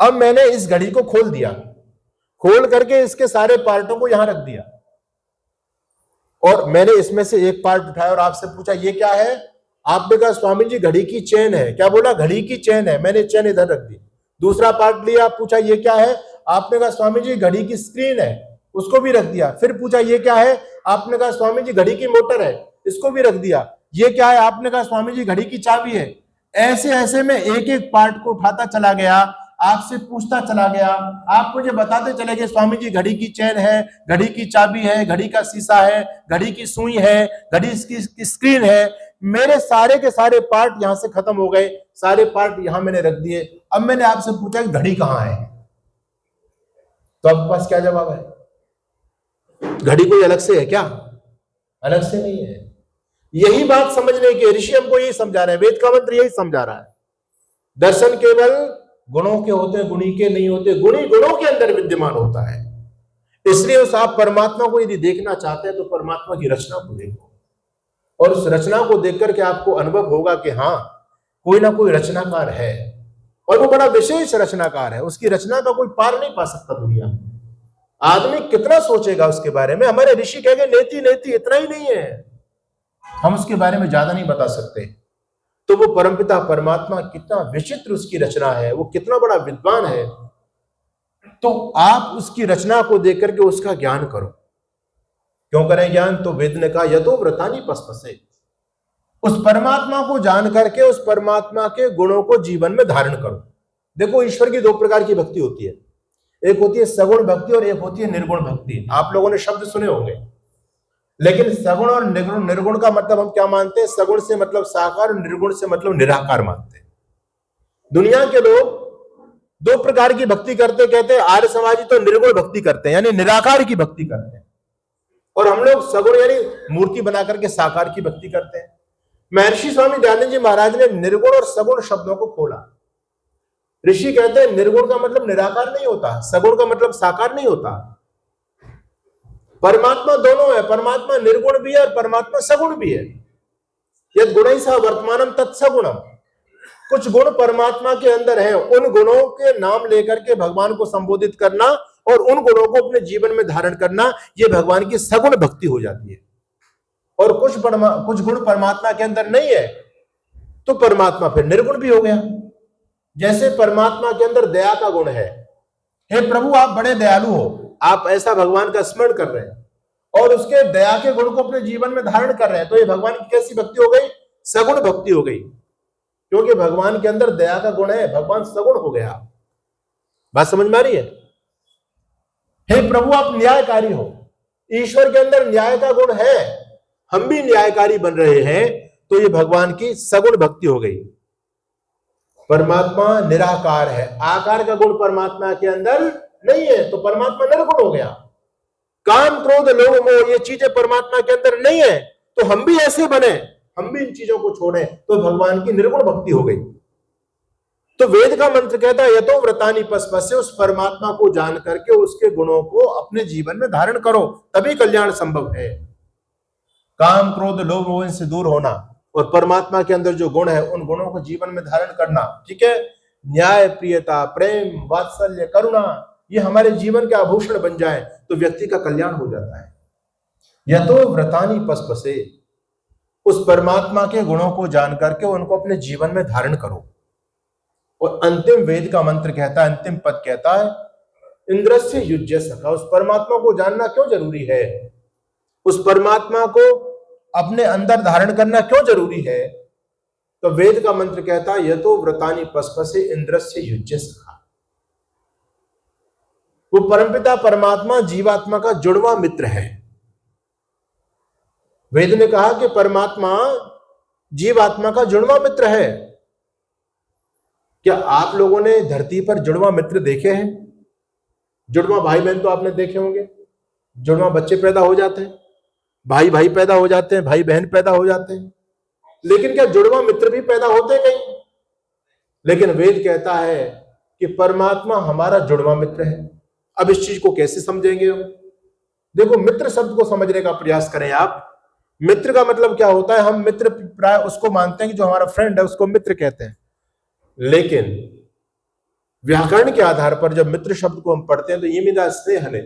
अब मैंने इस घड़ी को खोल दिया, खोल करके इसके सारे पार्टों को यहां रख दिया और मैंने इसमें से एक पार्ट उठाया और आपसे पूछा ये क्या है? आपने कहा स्वामी जी घड़ी की चेन है। क्या बोला? घड़ी की चेन है। मैंने चेन इधर रख दी। दूसरा पार्ट लिया, पूछा ये क्या है? आपने कहा स्वामी जी घड़ी की स्क्रीन है, उसको भी रख दिया। फिर पूछा ये क्या है? आपने कहा स्वामी जी घड़ी की मोटर है, इसको भी रख दिया। ये क्या है? आपने कहा स्वामी जी घड़ी की चाबी है। ऐसे ऐसे में एक एक पार्ट को उठाता चला गया, आपसे पूछता चला गया। आप मुझे बताते चले गए स्वामी जी घड़ी की चेन है, घड़ी की चाबी है, घड़ी का शीशा है, घड़ी की सुई है, घड़ी की स्क्रीन है। मेरे सारे के सारे पार्ट यहां से खत्म हो गए, सारे पार्ट यहां मैंने रख दिए। अब मैंने आपसे पूछा कि घड़ी कहां है, तो आपके पास क्या जवाब है? घड़ी कोई अलग से है क्या? अलग से नहीं है। यही बात समझने की ऋषि हमको यही समझा रहे हैं, वेद का मंत्र यही समझा रहा है। दर्शन केवल गुणों के होते हैं, गुणी के नहीं होते। गुणी गुणों के अंदर विद्यमान होता है। इसलिए उस आप परमात्मा को यदि देखना चाहते हैं तो परमात्मा की रचना को देखो, और उस रचना को देख करके आपको अनुभव होगा कि हाँ कोई ना कोई रचनाकार है, और वो बड़ा विशेष रचनाकार है। उसकी रचना का कोई पार नहीं पा सकता दुनिया में। आदमी कितना सोचेगा उसके बारे में? हमारे ऋषि कह गए नेति नेति, इतना ही नहीं है, हम उसके बारे में ज्यादा नहीं बता सकते। तो वो परमपिता परमात्मा कितना विचित्र उसकी रचना है, वो कितना बड़ा विद्वान है। तो आप उसकी रचना को देख करके उसका ज्ञान करो। क्यों करें ज्ञान? तो वेद ने कहा यतो व्रतानि पस्पसे। उस परमात्मा को जान करके उस परमात्मा के गुणों को जीवन में धारण करो। देखो ईश्वर की 2 प्रकार की भक्ति होती है, एक होती है सगुण भक्ति और एक होती है निर्गुण भक्ति। आप लोगों ने शब्द सुने होंगे, लेकिन सगुण और निर्गुण का मतलब हम क्या मानते हैं? सगुण से मतलब साकार और निर्गुण से मतलब निराकार मानते हैं। दुनिया के लोग 2 प्रकार की भक्ति करते, कहते हैं आर्य समाजी तो निर्गुण भक्ति करते हैं, यानी निराकार की भक्ति करते हैं, और हम लोग सगुण यानी मूर्ति बना करके साकार की भक्ति करते हैं। महर्षि स्वामी दयानंद जी महाराज ने निर्गुण और सगुण शब्दों को खोला। ऋषि कहते हैं निर्गुण का मतलब निराकार नहीं होता, सगुण का मतलब साकार नहीं होता। परमात्मा दोनों है, परमात्मा निर्गुण भी है और परमात्मा सगुण भी है। यद गुणैः सह वर्तमानम तत्सगुणम। कुछ गुण परमात्मा के अंदर है, उन गुणों के नाम लेकर के भगवान को संबोधित करना और उन गुणों को अपने जीवन में धारण करना, यह भगवान की सगुण भक्ति हो जाती है। और कुछ गुण परमात्मा के अंदर नहीं है तो परमात्मा फिर निर्गुण भी हो गया। जैसे परमात्मा के अंदर दया का गुण है, हे प्रभु आप बड़े दयालु हो, आप ऐसा भगवान का स्मरण कर रहे हैं, और उसके दया के गुण को अपने जीवन में धारण कर रहे हैं, तो ये भगवान की कैसी भक्ति हो गई? सगुण भक्ति हो गई, क्योंकि भगवान के अंदर दया का गुण है, भगवान सगुण हो गया। बात समझ में आ रही है? हे प्रभु आप न्यायकारी हो, ईश्वर के अंदर न्याय का गुण है, हम भी न्यायकारी बन रहे हैं, तो ये भगवान की सगुण भक्ति हो गई। परमात्मा निराकार है, आकार का गुण परमात्मा के अंदर नहीं है, तो परमात्मा निर्गुण हो गया। काम क्रोध लोभ मोह ये चीजें परमात्मा के अंदर नहीं है, तो हम भी ऐसे बने, हम भी इन चीजों को छोड़ें, तो भगवान की निर्गुण भक्ति हो गई। तो वेद का मंत्र कहता है यतो व्रतानि पस्पस्य, उस परमात्मा को जान करके उसके गुणों को अपने जीवन में धारण करो, तभी कल्याण संभव है। काम क्रोध लोभ मोह से दूर होना और परमात्मा के अंदर जो गुण है उन गुणों को जीवन में धारण करना, ठीक है। न्याय, प्रियता, प्रेम, वात्सल्य, करुणा, ये हमारे जीवन के आभूषण बन जाए तो व्यक्ति का कल्याण हो जाता है। यतो व्रतानि पस्पसे, उस परमात्मा के गुणों को जान करके उनको अपने जीवन में धारण करो। और अंतिम वेद का मंत्र कहता है, अंतिम पद कहता है इंद्रस्य युज्य सखा, उस परमात्मा को जानना क्यों जरूरी है, उस परमात्मा को अपने अंदर धारण करना क्यों जरूरी है? तो वेद का मंत्र कहता है यतो व्रतानि पस्पसे इंद्रस्य युज्य सखा। वो परमपिता परमात्मा जीवात्मा का जुड़वा मित्र है। वेद ने कहा कि परमात्मा जीवात्मा का जुड़वा मित्र है। क्या आप लोगों ने धरती पर जुड़वा मित्र देखे हैं? जुड़वा भाई बहन तो आपने देखे होंगे, जुड़वा बच्चे पैदा हो जाते हैं, भाई भाई पैदा हो जाते हैं, भाई बहन पैदा हो जाते हैं, लेकिन क्या जुड़वा मित्र भी पैदा होते हैं कहीं? लेकिन वेद कहता है कि परमात्मा हमारा जुड़वा मित्र है। अब इस चीज को कैसे समझेंगे हम? देखो, मित्र शब्द को समझने का प्रयास करें आप। मित्र का मतलब क्या होता है? हम मित्र प्राय उसको मानते हैं कि जो हमारा फ्रेंड है उसको मित्र कहते हैं, लेकिन व्याकरण के आधार पर जब मित्र शब्द को हम पढ़ते हैं तो ये मिला स्नेह ने,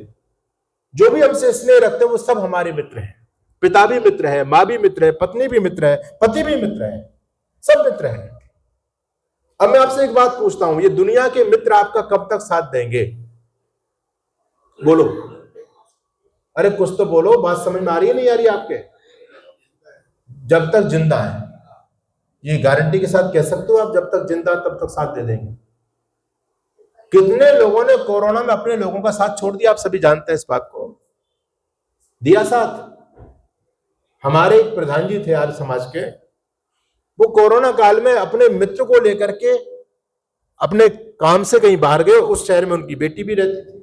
जो भी हमसे स्नेह रखते हैं वो सब हमारे मित्र हैं। पिता भी मित्र है, माँ भी मित्र है, पत्नी भी मित्र है, पति भी मित्र है, सब मित्र हैं। अब मैं आपसे एक बात पूछता हूं, ये दुनिया के मित्र आपका कब तक साथ देंगे? बोलो, अरे कुछ तो बोलो, बात समझ में आ रही है नहीं आ रही आपके? जब तक जिंदा है, ये गारंटी के साथ कह सकते हो आप, जब तक जिंदा तब तक साथ दे देंगे। कितने लोगों ने कोरोना में अपने लोगों का साथ छोड़ दिया, आप सभी जानते हैं इस बात को। दिया साथ। हमारे एक प्रधान जी थे आर्य समाज के, वो कोरोना काल में अपने मित्र को लेकर के अपने काम से कहीं बाहर गए, उस शहर में उनकी बेटी भी रहती थी,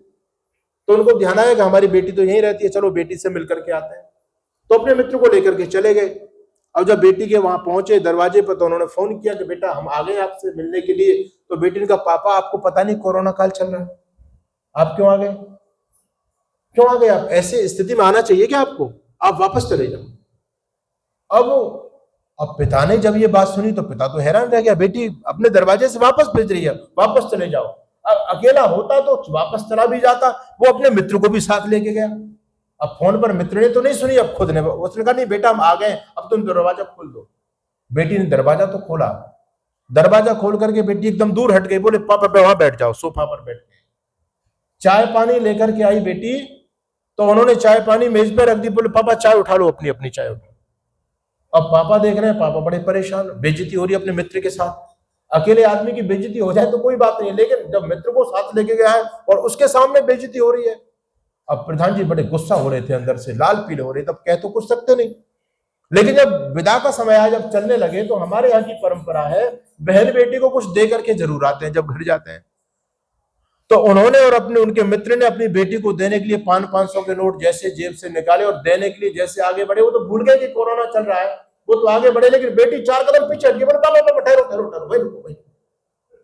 तो उनको ध्यान आया कि हमारी बेटी तो यहीं रहती है, चलो बेटी से मिलकर के आते हैं। तो अपने मित्र को लेकर के चले गए। अब जब बेटी के वहां पहुंचे दरवाजे पर, तो उन्होंने फोन किया कि बेटा हम आ गए आपसे मिलने के लिए। तो बेटी ने कहा पापा आपको पता नहीं कोरोना काल चल रहा है, आप क्यों आ गए? क्यों आ गए आप? ऐसे स्थिति में आना चाहिए क्या आपको? आप वापस चले जाओ। अब पिता ने जब ये बात सुनी तो पिता तो हैरान रह गया, बेटी अपने दरवाजे से वापस भेज रही है, वापस चले जाओ। अब अकेला होता तो वापस चला भी जाता, वो अपने मित्र को भी साथ लेके गया। अब फोन पर मित्र ने तो नहीं सुनी, अब खुद ने, उसने कहा नहीं बेटा हम आ गए, अब तुम दरवाजा खोल दो। बेटी ने दरवाजा तो खोला, दरवाजा खोल करके बेटी एकदम दूर हट गई, बोले पापा पे वहां बैठ जाओ, सोफा पर बैठ गए। चाय पानी लेकर के आई बेटी, तो उन्होंने चाय पानी मेज पर रख दी, बोले पापा चाय उठा लो, अपनी अपनी चाय उठा। अब पापा देख रहे हैं, पापा बड़े परेशान, बेइज्जती हो रही है अपने मित्र के साथ। अकेले आदमी की बेइज्जती हो जाए तो कोई बात नहीं, लेकिन जब मित्र को साथ लेके गया है और उसके सामने बेइज्जती हो रही है। अब प्रधान जी बड़े गुस्सा हो रहे थे, अंदर से लाल पीले हो रहे, तब कह तो कुछ सकते नहीं। लेकिन जब विदा का समय आया, जब चलने लगे, तो हमारे यहाँ की परंपरा है बहन बेटी को कुछ दे करके जरूर आते हैं जब घर जाते हैं। तो उन्होंने और उनके मित्र ने अपनी बेटी को देने के लिए 500 के नोट जैसे जेब से निकाले और देने के लिए जैसे आगे बढ़े। वो तो भूल गए कि कोरोना चल रहा है, वो तो आगे बढ़े, लेकिन बेटी 4 कदम पीछे हट गई, बोले पापा ठहरो ठहरो ठहरो, भाई रुको भाई,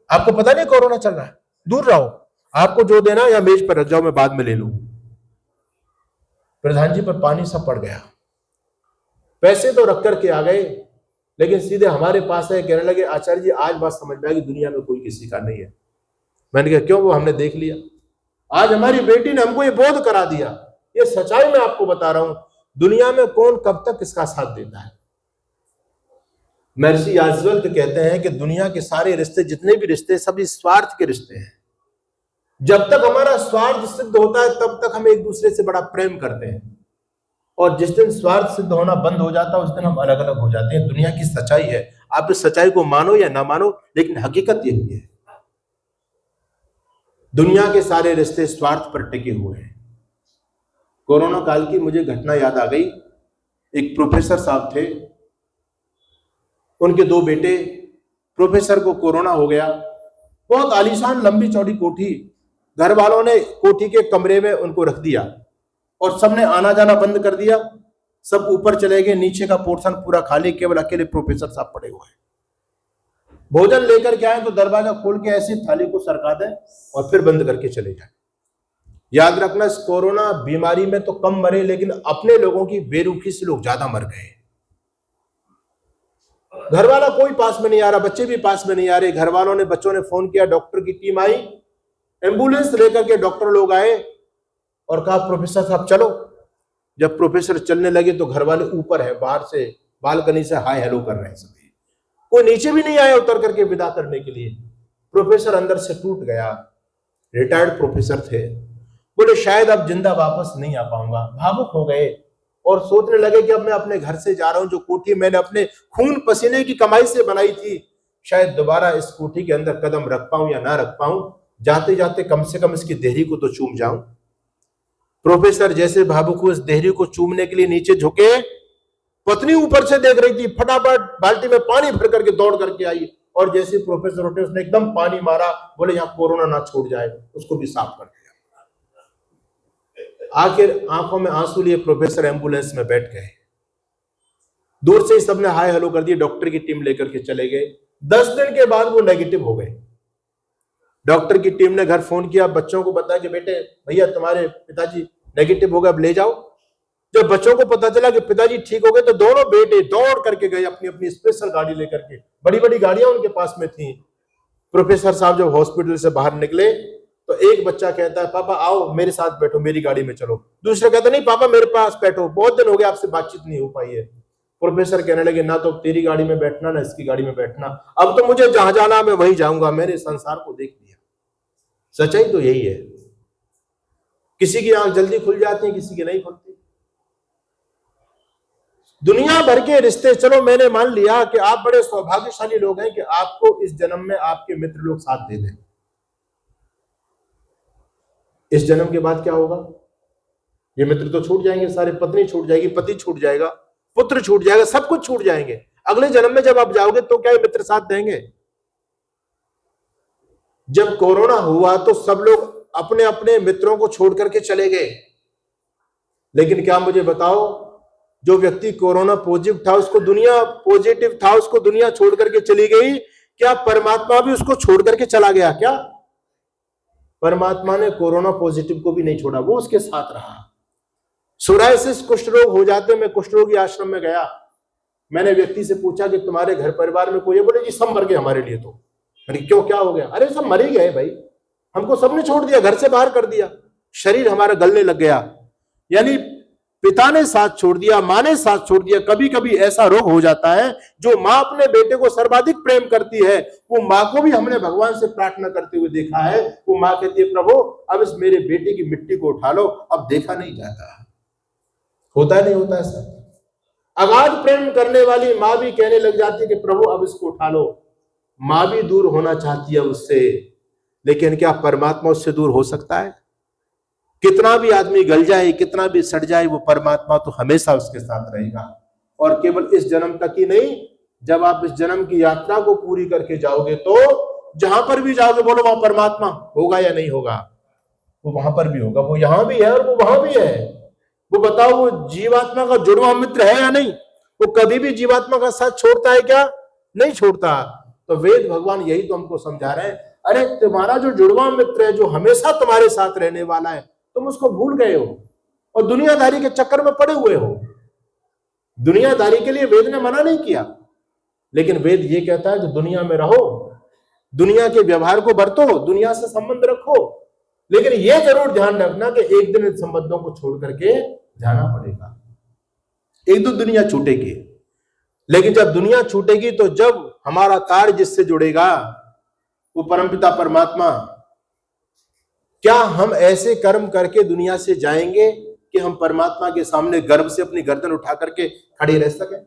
आपको पता नहीं कोरोना चल रहा है, दूर रहो, आपको जो देना या मेज पर रख जाओ, मैं बाद में ले लूं। प्रधान जी पर पानी सा पड़ गया। पैसे तो रख करके आ गए, लेकिन सीधे हमारे पास है, कहने लगे आचार्य जी आज बात समझ में आ गई, दुनिया में कोई किसी का नहीं है। मैंने कहा क्यों? वो हमने देख लिया, आज हमारी बेटी ने हमको ये बोध करा दिया। ये सच्चाई मैं आपको बता रहा हूं, दुनिया में कौन कब तक किसका साथ देता है। महर्षि याज्ञवल्क्य कहते हैं कि दुनिया के सारे रिश्ते, जितने भी रिश्ते, सभी स्वार्थ के रिश्ते हैं। जब तक हमारा स्वार्थ सिद्ध होता है तब तक हम एक दूसरे से बड़ा प्रेम करते हैं, और जिस दिन स्वार्थ सिद्ध होना बंद हो जाता है उस दिन हम अलग अलग हो जाते हैं। दुनिया की सच्चाई है, आप इस सच्चाई को मानो या ना मानो, लेकिन हकीकत यही है। दुनिया के सारे रिश्ते स्वार्थ पर टिके हुए हैं। कोरोना काल की मुझे घटना याद आ गई। एक प्रोफेसर साहब थे, उनके 2 बेटे। प्रोफेसर को कोरोना हो गया। बहुत आलीशान लंबी चौड़ी कोठी, घर वालों ने कोठी के कमरे में उनको रख दिया और सबने आना जाना बंद कर दिया। सब ऊपर चले गए, नीचे का पोर्शन पूरा खाली, केवल अकेले प्रोफेसर साहब पड़े हुए हैं। भोजन लेकर के आए तो दरवाजा खोल के ऐसी थाली को सरका दें और फिर बंद करके चले जाए। याद रखना, इस कोरोना बीमारी में तो कम मरे, लेकिन अपने लोगों की बेरुखी से लोग ज्यादा मर गए। घर वाला कोई पास में नहीं आ रहा, बच्चे भी पास में नहीं आ रहे। घर वालों ने, बच्चों ने फोन किया, डॉक्टर की टीम आई, एम्बुलेंस लेकर के डॉक्टर लोग आए और कहा प्रोफेसर साहब चलो। जब प्रोफेसर चलने लगे तो घर वाले ऊपर है, बाहर से बालकनी से हाय हेलो कर रहे हैं सभी। कोई नीचे भी नहीं आया उतर करके विदा करने के लिए। प्रोफेसर अंदर से टूट गया। रिटायर्ड प्रोफेसर थे, बोले शायद अब जिंदा वापस नहीं आ पाऊंगा। भावुक हो गए और सोचने लगे कि अब मैं अपने घर से जा रहा हूं, जो कोठी मैंने अपने खून पसीने की कमाई से बनाई थी, शायद दोबारा इस कोठी के अंदर कदम रख पाऊं या ना रख पाऊं। जाते जाते कम से कम इसकी देहरी को तो चूम जाऊं। प्रोफेसर जैसे भावुक हुए, इस देहरी को चूमने के लिए नीचे झुके। पत्नी ऊपर से देख रही थी, फटाफट बाल्टी में पानी भर करके दौड़ करके आई और जैसे प्रोफेसर उठे उसने एकदम पानी मारा। बोले यहां कोरोना ना छोड़ जाए, उसको भी साफ कर दिया। आखिर आंखों में आंसू लिए प्रोफेसर एम्बुलेंस में बैठ गए। दूर से ही सबने हाय हेलो कर दिए, डॉक्टर की टीम लेकर के चले गए। 10 दिन के बाद वो नेगेटिव हो गए। डॉक्टर की टीम ने घर फोन किया, बच्चों को बताया कि बेटे भैया तुम्हारे पिताजी नेगेटिव हो गए, अब ले जाओ। जब बच्चों को पता चला कि पिताजी ठीक हो गए तो दोनों बेटे दौड़ करके गए अपनी अपनी स्पेशल गाड़ी लेकर के। बड़ी बड़ी गाड़ियां उनके पास में थी। प्रोफेसर साहब जब हॉस्पिटल से बाहर निकले तो एक बच्चा कहता है पापा आओ मेरे साथ बैठो, मेरी गाड़ी में चलो। दूसरा कहता नहीं पापा मेरे पास बैठो, बहुत दिन हो गए आपसे बातचीत नहीं हो पाई है। प्रोफेसर कहने लगे ना तो तेरी गाड़ी में बैठना ना इसकी गाड़ी में बैठना, अब तो मुझे जहां जाना मैं वहीं जाऊंगा, मैंने संसार को देख लिया। सच्चाई तो यही है। किसी की आंख जल्दी खुल जाती है, किसी की नहीं खुलती। दुनिया भर के रिश्ते, चलो मैंने मान लिया कि आप बड़े सौभाग्यशाली लोग हैं कि आपको इस जन्म में आपके मित्र लोग साथ दे दें। इस जन्म के बाद क्या होगा? ये मित्र तो छूट जाएंगे सारे, पत्नी छूट जाएगी, पति छूट जाएगा, पुत्र छूट जाएगा, सब कुछ छूट जाएंगे। अगले जन्म में जब आप जाओगे तो क्या ये मित्र साथ देंगे? जब कोरोना हुआ तो सब लोग अपने अपने मित्रों को छोड़ करके चले गए, लेकिन क्या मुझे बताओ, जो व्यक्ति कोरोना पॉजिटिव था उसको दुनिया छोड़ करके चली गई, क्या परमात्मा भी उसको छोड़ करके चला गया? क्या परमात्मा ने कोरोना पॉजिटिव को भी नहीं छोड़ा, वो उसके साथ रहा। सोरायसिस कुष्ठ रोग हो जाते, मैं कुष्ठ रोगी आश्रम में गया, मैंने व्यक्ति से पूछा कि तुम्हारे घर परिवार में कोई है? बोले जी सब मर गए हमारे लिए। तो मैंने क्यों, क्या हो गया? अरे सब मर ही गए भाई, हमको सबने छोड़ दिया, घर से बाहर कर दिया, शरीर हमारा गलने लग गया। यानी पिता ने साथ छोड़ दिया, माँ ने साथ छोड़ दिया। कभी कभी ऐसा रोग हो जाता है, जो माँ अपने बेटे को सर्वाधिक प्रेम करती है, वो माँ को भी हमने भगवान से प्रार्थना करते हुए देखा है। वो माँ कहती है प्रभु अब इस मेरे बेटे की मिट्टी को उठा लो, अब देखा नहीं जाता। होता नहीं होता ऐसा? अगाध प्रेम करने वाली माँ भी कहने लग जाती है कि प्रभु अब इसको उठा लो। माँ भी दूर होना चाहती है उससे, लेकिन क्या परमात्मा उससे दूर हो सकता है? कितना भी आदमी गल जाए, कितना भी सड़ जाए, वो परमात्मा तो हमेशा उसके साथ रहेगा। और केवल इस जन्म तक ही नहीं, जब आप इस जन्म की यात्रा को पूरी करके जाओगे तो जहां पर भी जाओगे बोलो वहां परमात्मा होगा या नहीं होगा? वो वहां पर भी होगा, वो यहां भी है और वो वहां भी है। वो बताओ, वो जीवात्मा का जुड़वा मित्र है या नहीं? वो कभी भी जीवात्मा का साथ छोड़ता है क्या? नहीं छोड़ता। तो वेद भगवान यही तो हमको समझा रहे हैं, अरे तुम्हारा जो जुड़वा मित्र है, जो हमेशा तुम्हारे साथ रहने वाला है, तुम उसको भूल गए हो और दुनियादारी के चक्कर में पड़े हुए हो। दुनियादारी के लिए वेद ने मना नहीं किया, लेकिन वेद ये कहता है कि दुनिया में रहो, दुनिया के व्यवहार को बरतो, दुनिया से संबंध रखो, लेकिन यह जरूर ध्यान रखना कि एक दिन इन संबंधों को छोड़ करके जाना पड़ेगा। एक दो दुनिया छूटेगी, लेकिन जब दुनिया छूटेगी तो जब हमारा तार जिससे जुड़ेगा वो परमपिता परमात्मा, क्या हम ऐसे कर्म करके दुनिया से जाएंगे कि हम परमात्मा के सामने गर्व से अपनी गर्दन उठा करके खड़े रह सकें?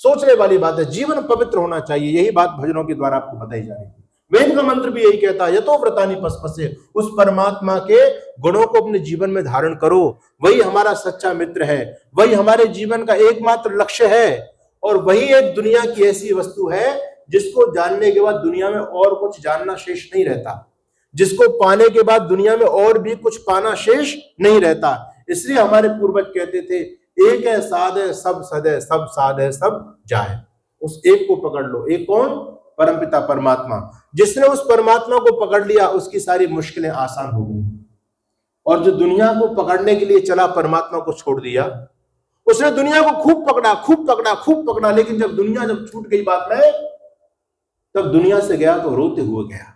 सोचने वाली बात है। जीवन पवित्र होना चाहिए, यही बात भजनों के द्वारा आपको बताई जा रही है। वेद का मंत्र भी यही कहता है, यतो व्रतानि पस्पसे, उस परमात्मा के गुणों को अपने जीवन में धारण करो। वही हमारा सच्चा मित्र है, वही हमारे जीवन का एकमात्र लक्ष्य है, और वही एक दुनिया की ऐसी वस्तु है जिसको जानने के बाद दुनिया में और कुछ जानना शेष नहीं रहता, जिसको पाने के बाद दुनिया में और भी कुछ पाना शेष नहीं रहता। इसलिए हमारे पूर्वज कहते थे, एक है साध है सब सद है, सब साध है सब जाए। उस एक को पकड़ लो। एक कौन? परमपिता परमात्मा। जिसने उस परमात्मा को पकड़ लिया उसकी सारी मुश्किलें आसान हो गई। और जो दुनिया को पकड़ने के लिए चला, परमात्मा को छोड़ दिया, उसने दुनिया को खूब पकड़ा, खूब पकड़ा, खूब पकड़ा, लेकिन जब दुनिया जब छूट गई बात में, तब दुनिया से गया तो रोते हुए गया।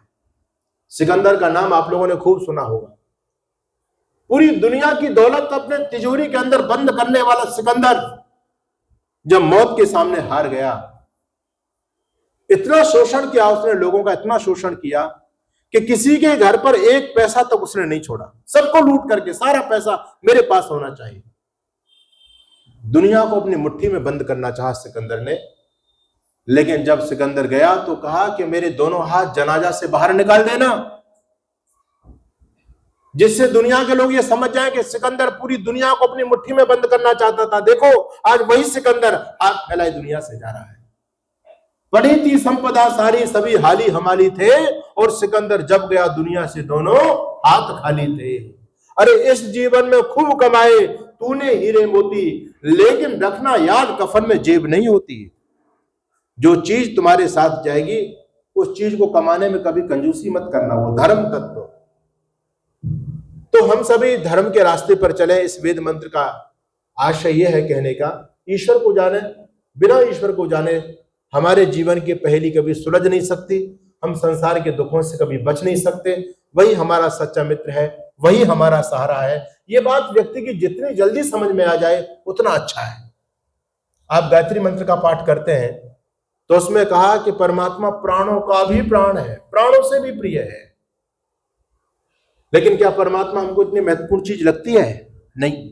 सिकंदर का नाम आप लोगों ने खूब सुना होगा। पूरी दुनिया की दौलत अपने तिजोरी के अंदर बंद करने वाला सिकंदर जब मौत के सामने हार गया, इतना शोषण किया उसने, लोगों का इतना शोषण किया कि किसी के घर पर एक पैसा तक उसने नहीं छोड़ा। सबको लूट करके सारा पैसा मेरे पास होना चाहिए। दुनिया को अपनी मुट्ठी में बंद करना चाहा सिकंदर ने, लेकिन जब सिकंदर गया तो कहा कि मेरे दोनों हाथ जनाजा से बाहर निकाल देना, जिससे दुनिया के लोग ये समझ जाएं कि सिकंदर पूरी दुनिया को अपनी मुट्ठी में बंद करना चाहता था। देखो आज वही सिकंदर हाथ फैलाए दुनिया से जा रहा है। पड़ी थी संपदा सारी, सभी हाली हमाली थे, और सिकंदर जब गया दुनिया से दोनों हाथ खाली थे। अरे इस जीवन में खूब कमाए तूने हीरे मोती, लेकिन रखना याद कफन में जेब नहीं होती। जो चीज तुम्हारे साथ जाएगी उस चीज को कमाने में कभी कंजूसी मत करना, वो धर्म तत्व। तो हम सभी धर्म के रास्ते पर चले। इस वेद मंत्र का आशय यह है कहने का, ईश्वर को जाने, बिना ईश्वर को जाने हमारे जीवन की पहेली कभी सुलझ नहीं सकती, हम संसार के दुखों से कभी बच नहीं सकते। वही हमारा सच्चा मित्र है, वही हमारा सहारा है। ये बात व्यक्ति की जितनी जल्दी समझ में आ जाए उतना अच्छा है। आप गायत्री मंत्र का पाठ करते हैं तो उसमें कहा कि परमात्मा प्राणों का भी प्राण है, प्राणों से भी प्रिय है। लेकिन क्या परमात्मा हमको इतनी महत्वपूर्ण चीज लगती है? नहीं।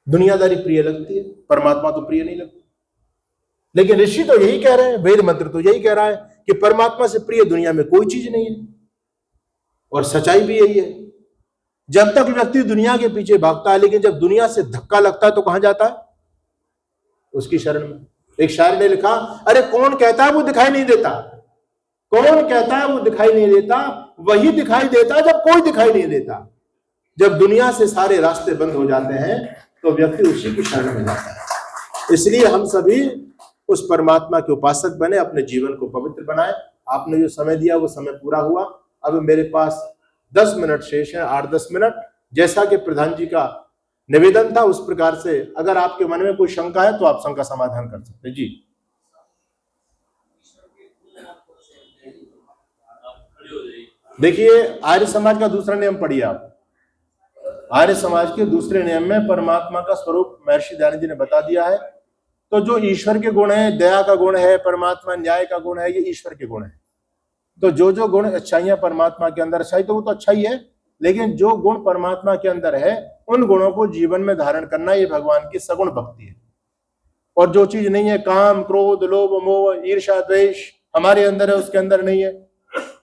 दुनियादारी प्रिय लगती है, परमात्मा तो प्रिय नहीं लगती। लेकिन ऋषि तो यही कह रहे हैं, वेद मंत्र तो यही कह रहा है कि परमात्मा से प्रिय दुनिया में कोई चीज नहीं है। और सच्चाई भी यही है। जब तक व्यक्ति दुनिया के पीछे भागता है, लेकिन जब दुनिया से धक्का लगता है तो कहां जाता है? उसकी शरण में। एक शायर ने लिखा, अरे कौन कहता है वो दिखाई नहीं देता, कौन कहता है वो दिखाई नहीं देता, वही दिखाई देता जब कोई दिखाई नहीं देता। जब दुनिया से सारे रास्ते बंद हो जाते हैं तो व्यक्ति उसी की शरण में जाता है। इसलिए हम सभी उस परमात्मा के उपासक बने, अपने जीवन को पवित्र बनाए। आपने जो समय दिया वो समय पूरा हुआ। अब मेरे पास 10 मिनट शेष है, 8-10 मिनट। जैसा कि प्रधान जी का निवेदन था उस प्रकार से अगर आपके मन में कोई शंका है तो आप शंका समाधान कर सकते हैं। जी देखिए, आर्य समाज का दूसरा नियम पढ़िए आप। आर्य समाज के दूसरे नियम में परमात्मा का स्वरूप महर्षि दयानंद जी ने बता दिया है। तो जो ईश्वर के गुण है, दया का गुण है, परमात्मा न्याय का गुण है, ये ईश्वर के गुण है। तो जो जो गुण अच्छाइयां परमात्मा के अंदर, अच्छाई तो वो तो अच्छा ही है, लेकिन जो गुण परमात्मा के अंदर है उन गुणों को जीवन में धारण करना, ये भगवान की सगुण भक्ति है। और जो चीज नहीं है, काम, क्रोध, लोभ, मोह, ईर्ष्या, द्वेष हमारे अंदर है, उसके अंदर नहीं है,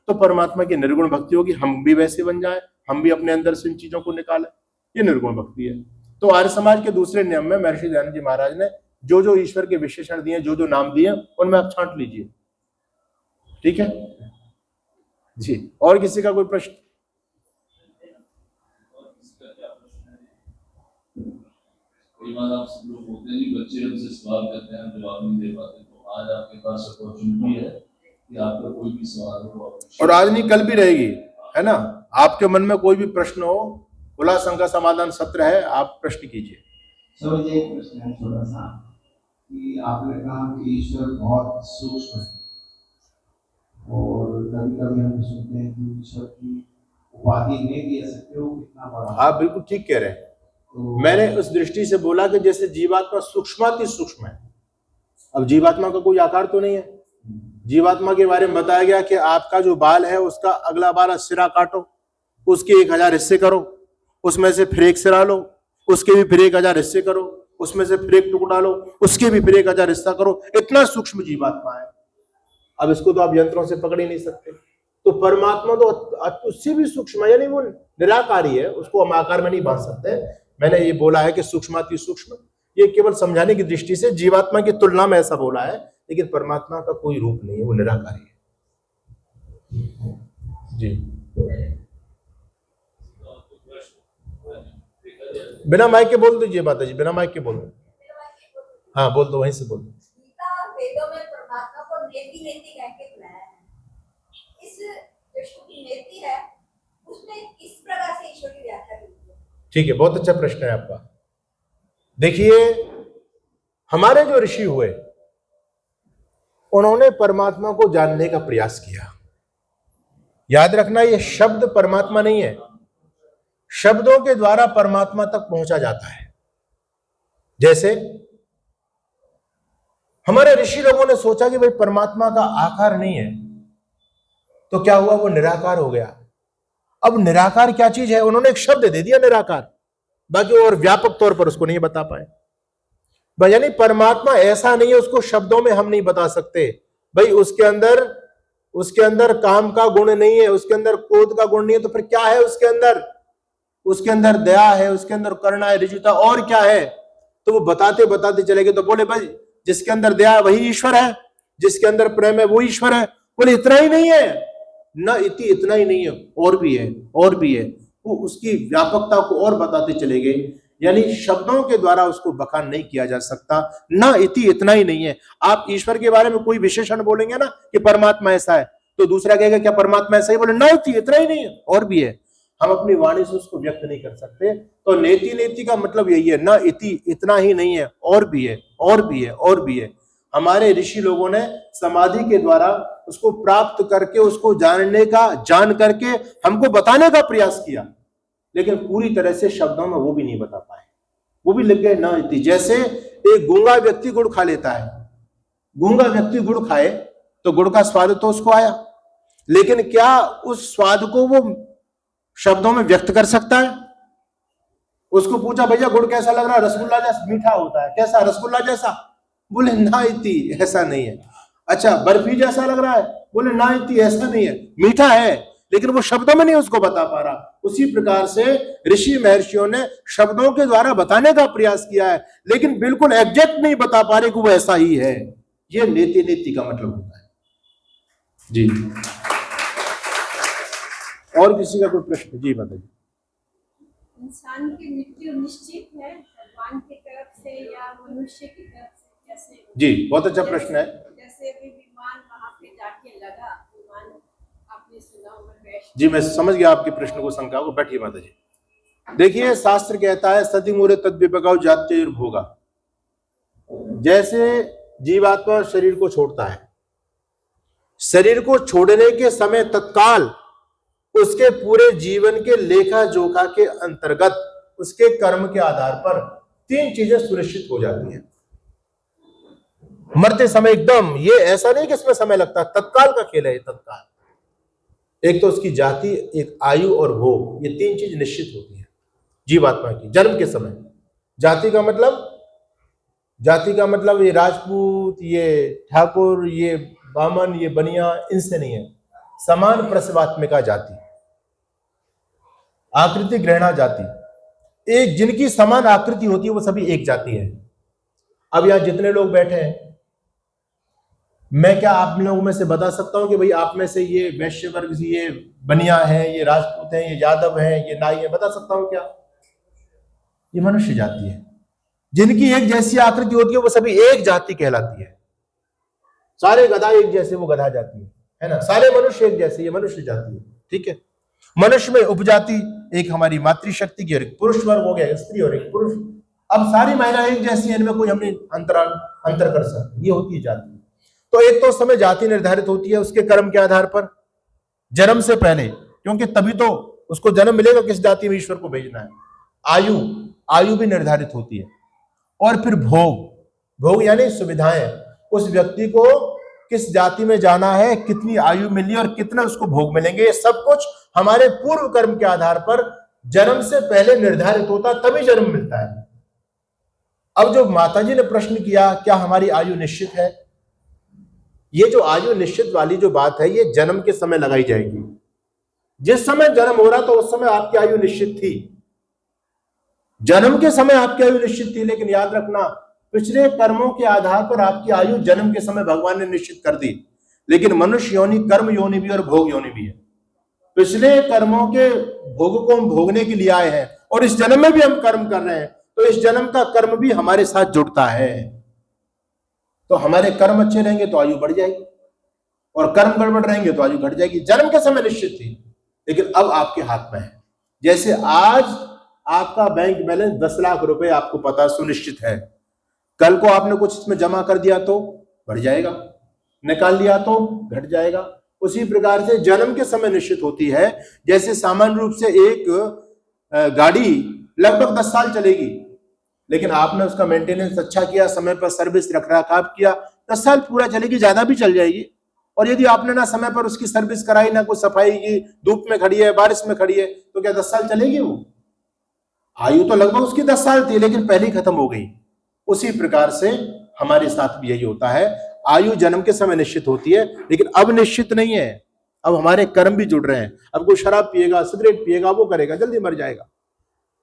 तो परमात्मा की निर्गुण भक्ति होगी। हम भी वैसे बन जाए, हम भी अपने अंदर से इन चीजों को निकालें, ये निर्गुण भक्ति है। तो आर्य समाज के दूसरे नियम में महर्षि दयानंद जी महाराज ने जो जो ईश्वर के विशेषण दिए, जो जो नाम दिए, उनमें आप छांट लीजिए। ठीक है जी। और किसी का कोई प्रश्न? कई बार आप सब लोग होते हैं, बच्चे हमसे सवाल करते हैं, जवाब नहीं दे पाते, तो आज आपके पास अपॉर्चुनिटी है कि आपका कोई भी सवाल हो, और आज नहीं कल भी रहेगी, है ना। आपके मन में कोई भी प्रश्न हो, खुला शंका समाधान सत्र है, आप प्रश्न कीजिए। सर मुझे एक प्रश्न है थोड़ा सा, कि आपने कहा कि ईश्वर बहुत सूक्ष्म है, और कभी कभी हम सुनते हैं कि ईश्वर की उपाधि नहीं दे सकते हो, कितना बड़ा। आप बिल्कुल ठीक कह रहे हैं। तो मैंने उस दृष्टि से बोला कि जैसे जीवात्मा सूक्ष्माति सूक्ष्म है। अब जीवात्मा का कोई आकार तो नहीं है। जीवात्मा के बारे में बताया गया कि आपका जो बाल है उसका अगला बाल सिरा काटो, उसके 1000 हिस्से करो, उसमें से फिर एक सिरा लो, उसके भी फिर 1000 हिस्से करो, उसमें से फिर एक टुकड़ा लो, उसके भी फिर 1000 हिस्सा करो। इतना सूक्ष्म जीवात्मा है। अब इसको तो आप यंत्रों से पकड़ ही नहीं सकते। तो परमात्मा तो उससे भी सूक्ष्म है, यानी वो निराकारी है, उसको हम आकार में नहीं बांध सकते। मैंने ये बोला है कि सूक्ष्माति सूक्ष्म, ये केवल समझाने की दृष्टि से जीवात्मा की तुलना में ऐसा बोला है, लेकिन परमात्मा का कोई रूप नहीं है, वो निराकारी है। जी, बिना माइक के बोल दीजिए माता जी, बिना माइक के बोल दो। हाँ बोल दो, वहीं से बोल दो। वेदों में परमात्मा को नेति नेति कह के बुलाया है। इस विश्व की नेति है, उसमें किस प्रकार से ईश्वर की व्याख्या की है? ठीक है, बहुत अच्छा प्रश्न है आपका। देखिए, हमारे जो ऋषि हुए उन्होंने परमात्मा को जानने का प्रयास किया। याद रखना, ये शब्द परमात्मा नहीं है, शब्दों के द्वारा परमात्मा तक पहुंचा जाता है। जैसे हमारे ऋषि लोगों ने सोचा कि भाई परमात्मा का आकार नहीं है, तो क्या हुआ, वो निराकार हो गया। अब निराकार क्या चीज है, उन्होंने एक शब्द दे दिया निराकार, बाकी और व्यापक तौर पर उसको नहीं बता पाए। यानी परमात्मा ऐसा नहीं है, उसको शब्दों में हम नहीं बता सकते। भाई उसके अंदर काम का गुण नहीं है, उसके अंदर क्रोध का गुण नहीं है, तो फिर क्या है उसके अंदर? उसके अंदर दया है, उसके अंदर करुणा है, ऋजुता, और क्या है? तो वो बताते बताते चले गए। तो बोले भाई जिसके अंदर दया वही ईश्वर है, जिसके अंदर प्रेम है वो ईश्वर है। बोले इतना ही नहीं है ना, इतना ही नहीं है, और भी है, और भी है। वो उसकी व्यापकता को और बताते चले गए। यानी शब्दों के द्वारा उसको बखान नहीं किया जा सकता। ना इतना ही नहीं है। आप ईश्वर के बारे में कोई विशेषण बोलेंगे ना कि परमात्मा ऐसा है, तो दूसरा कहेगा क्या परमात्मा ऐसा ही? बोले ना, इतना ही नहीं है, और भी है। हम अपनी वाणी से उसको व्यक्त नहीं कर सकते। तो नेति का मतलब यही है, ना इतना ही नहीं है, और भी है, और भी है, और भी है। हमारे ऋषि लोगों ने समाधि के द्वारा उसको प्राप्त करके, उसको जान करके हमको बताने का प्रयास किया, लेकिन पूरी तरह से शब्दों में वो भी नहीं बता पाए। वो भी लग गए ना इति। जैसे एक गूंगा व्यक्ति गुड़ खा लेता है, गूंगा व्यक्ति गुड़ खाए तो गुड़ का स्वाद तो उसको आया, लेकिन क्या उस स्वाद को वो शब्दों में व्यक्त कर सकता है? उसको पूछा भैया गुड़ कैसा लग रहा है? रसगुल्ला जैसा मीठा होता है। कैसा? रसगुल्ला जैसा। बोले ना इति, ऐसा नहीं है। अच्छा, बर्फी जैसा लग रहा है? बोले ना इति, ऐसा नहीं है, मीठा है, लेकिन वो शब्दों में नहीं उसको बता पा रहा। उसी प्रकार से ऋषि महर्षियों ने शब्दों के द्वारा बताने का प्रयास किया है, लेकिन बिल्कुल एग्जैक्ट नहीं बता पा रहे कि वो ऐसा ही है। ये नेति का मतलब होता है। जी, और किसी का कोई प्रश्न? जी बताइए। इंसान की मृत्यु निश्चित है भगवान की तरफ से या मनुष्य की तरफ से, कैसे? जी, बहुत अच्छा प्रश्न है। जैसे अभी विमान वहां पे जाके लगा, विमान आपने सुना होगा। जी, मैं समझ गया आपके प्रश्न को, शंका को। बैठिए माता जी। देखिए, शास्त्र कहता है सति मूरे तद विपगाव जात्युर्भोगा। जैसे जीवात्मा शरीर को छोड़ता है, शरीर को छोड़ने के समय तत्काल उसके पूरे जीवन के लेखा जोखा के अंतर्गत उसके कर्म के आधार पर 3 चीजें सुनिश्चित हो जाती हैं। मरते समय एकदम, ये ऐसा नहीं कि इसमें समय लगता, तत्काल का खेल है ये, तत्काल। एक तो उसकी जाति, एक आयु और भोग, ये 3 चीज निश्चित होती है जीवात्मा की जन्म के समय। जाति का मतलब ये राजपूत, ये ठाकुर, ये बामन, ये बनिया, इनसे नहीं है। समान प्रसवात्मिका जाति, आकृति ग्रहणा जाति, एक जिनकी समान आकृति होती है वो सभी एक जाति है। अब यहां जितने लोग बैठे हैं, मैं क्या आप लोगों में से बता सकता हूं कि भाई आप में से ये वैश्य वर्ग से, ये बनिया है, ये राजपूत है, ये यादव है, ये नाई है, बता सकता हूं क्या? ये मनुष्य जाति है। जिनकी एक जैसी आकृति होती है वो सभी एक जाति कहलाती है। सारे गधा एक जैसे, वो गधा जाति है ना। सारे मनुष्य एक जैसे, ये मनुष्य जाति है। ठीक है। मनुष्य में उपजाति एक हमारी मातृशक्ति की, और एक पुरुष वर्ग हो गया, स्त्री और एक पुरुष। अब सारी महिलाएं एक जैसी है, इनमें कोई हमने अंतर कर सकते, ये होती है जाति। तो एक तो समय जाति निर्धारित होती है उसके कर्म के आधार पर जन्म से पहले, क्योंकि तभी तो उसको जन्म मिलेगा किस जाति में ईश्वर को भेजना है। आयु भी निर्धारित होती है। और फिर भोग यानी सुविधाएं, उस व्यक्ति को किस जाति में जाना है, कितनी आयु मिली और कितने उसको भोग मिलेंगे, ये सब कुछ हमारे पूर्व कर्म के आधार पर जन्म से पहले निर्धारित होता, तभी जन्म मिलता है। अब जो माताजी ने प्रश्न किया क्या हमारी आयु निश्चित है, ये जो आयु निश्चित वाली जो बात है, ये जन्म के समय लगाई जाएगी। जिस समय जन्म हो रहा था उस समय आपकी आयु निश्चित थी, जन्म के समय आपकी आयु निश्चित थी। लेकिन याद रखना, पिछले कर्मों के आधार पर आपकी आयु जन्म के समय भगवान ने निश्चित कर दी। लेकिन मनुष्य योनि कर्म योनि भी और भोग योनि भी है। पिछले कर्मों के भोग को हम भोगने के लिए आए हैं और इस जन्म में भी हम कर्म कर रहे हैं, तो इस जन्म का कर्म भी हमारे साथ जुड़ता है। तो हमारे कर्म अच्छे रहेंगे तो आयु बढ़ जाएगी और कर्म गड़बड़ रहेंगे तो आयु घट जाएगी। जन्म के समय निश्चित थी, लेकिन अब आपके हाथ में है। जैसे आज आपका बैंक बैलेंस 10 लाख रुपए आपको पता सुनिश्चित है, कल को आपने कुछ इसमें जमा कर दिया तो बढ़ जाएगा, निकाल लिया तो घट जाएगा। उसी प्रकार से जन्म के समय निश्चित होती है। जैसे सामान्य रूप से एक गाड़ी लगभग 10 साल चलेगी, लेकिन आपने उसका मेंटेनेंस अच्छा किया, समय पर सर्विस रख रखाव किया, 10 साल पूरा चलेगी, ज्यादा भी चल जाएगी। और यदि आपने ना समय पर उसकी सर्विस कराई, ना कोई सफाई की, धूप में खड़ी है, बारिश में खड़ी है, तो क्या 10 साल चलेगी वो? आयु तो लगभग उसकी 10 साल थी, लेकिन पहले ही खत्म हो गई। उसी प्रकार से हमारे साथ भी यही होता है। आयु जन्म के समय निश्चित होती है, लेकिन अब निश्चित नहीं है। अब हमारे कर्म भी जुड़ रहे हैं। अब कोई शराब पिएगा, सिगरेट पिएगा, वो करेगा, जल्दी मर जाएगा।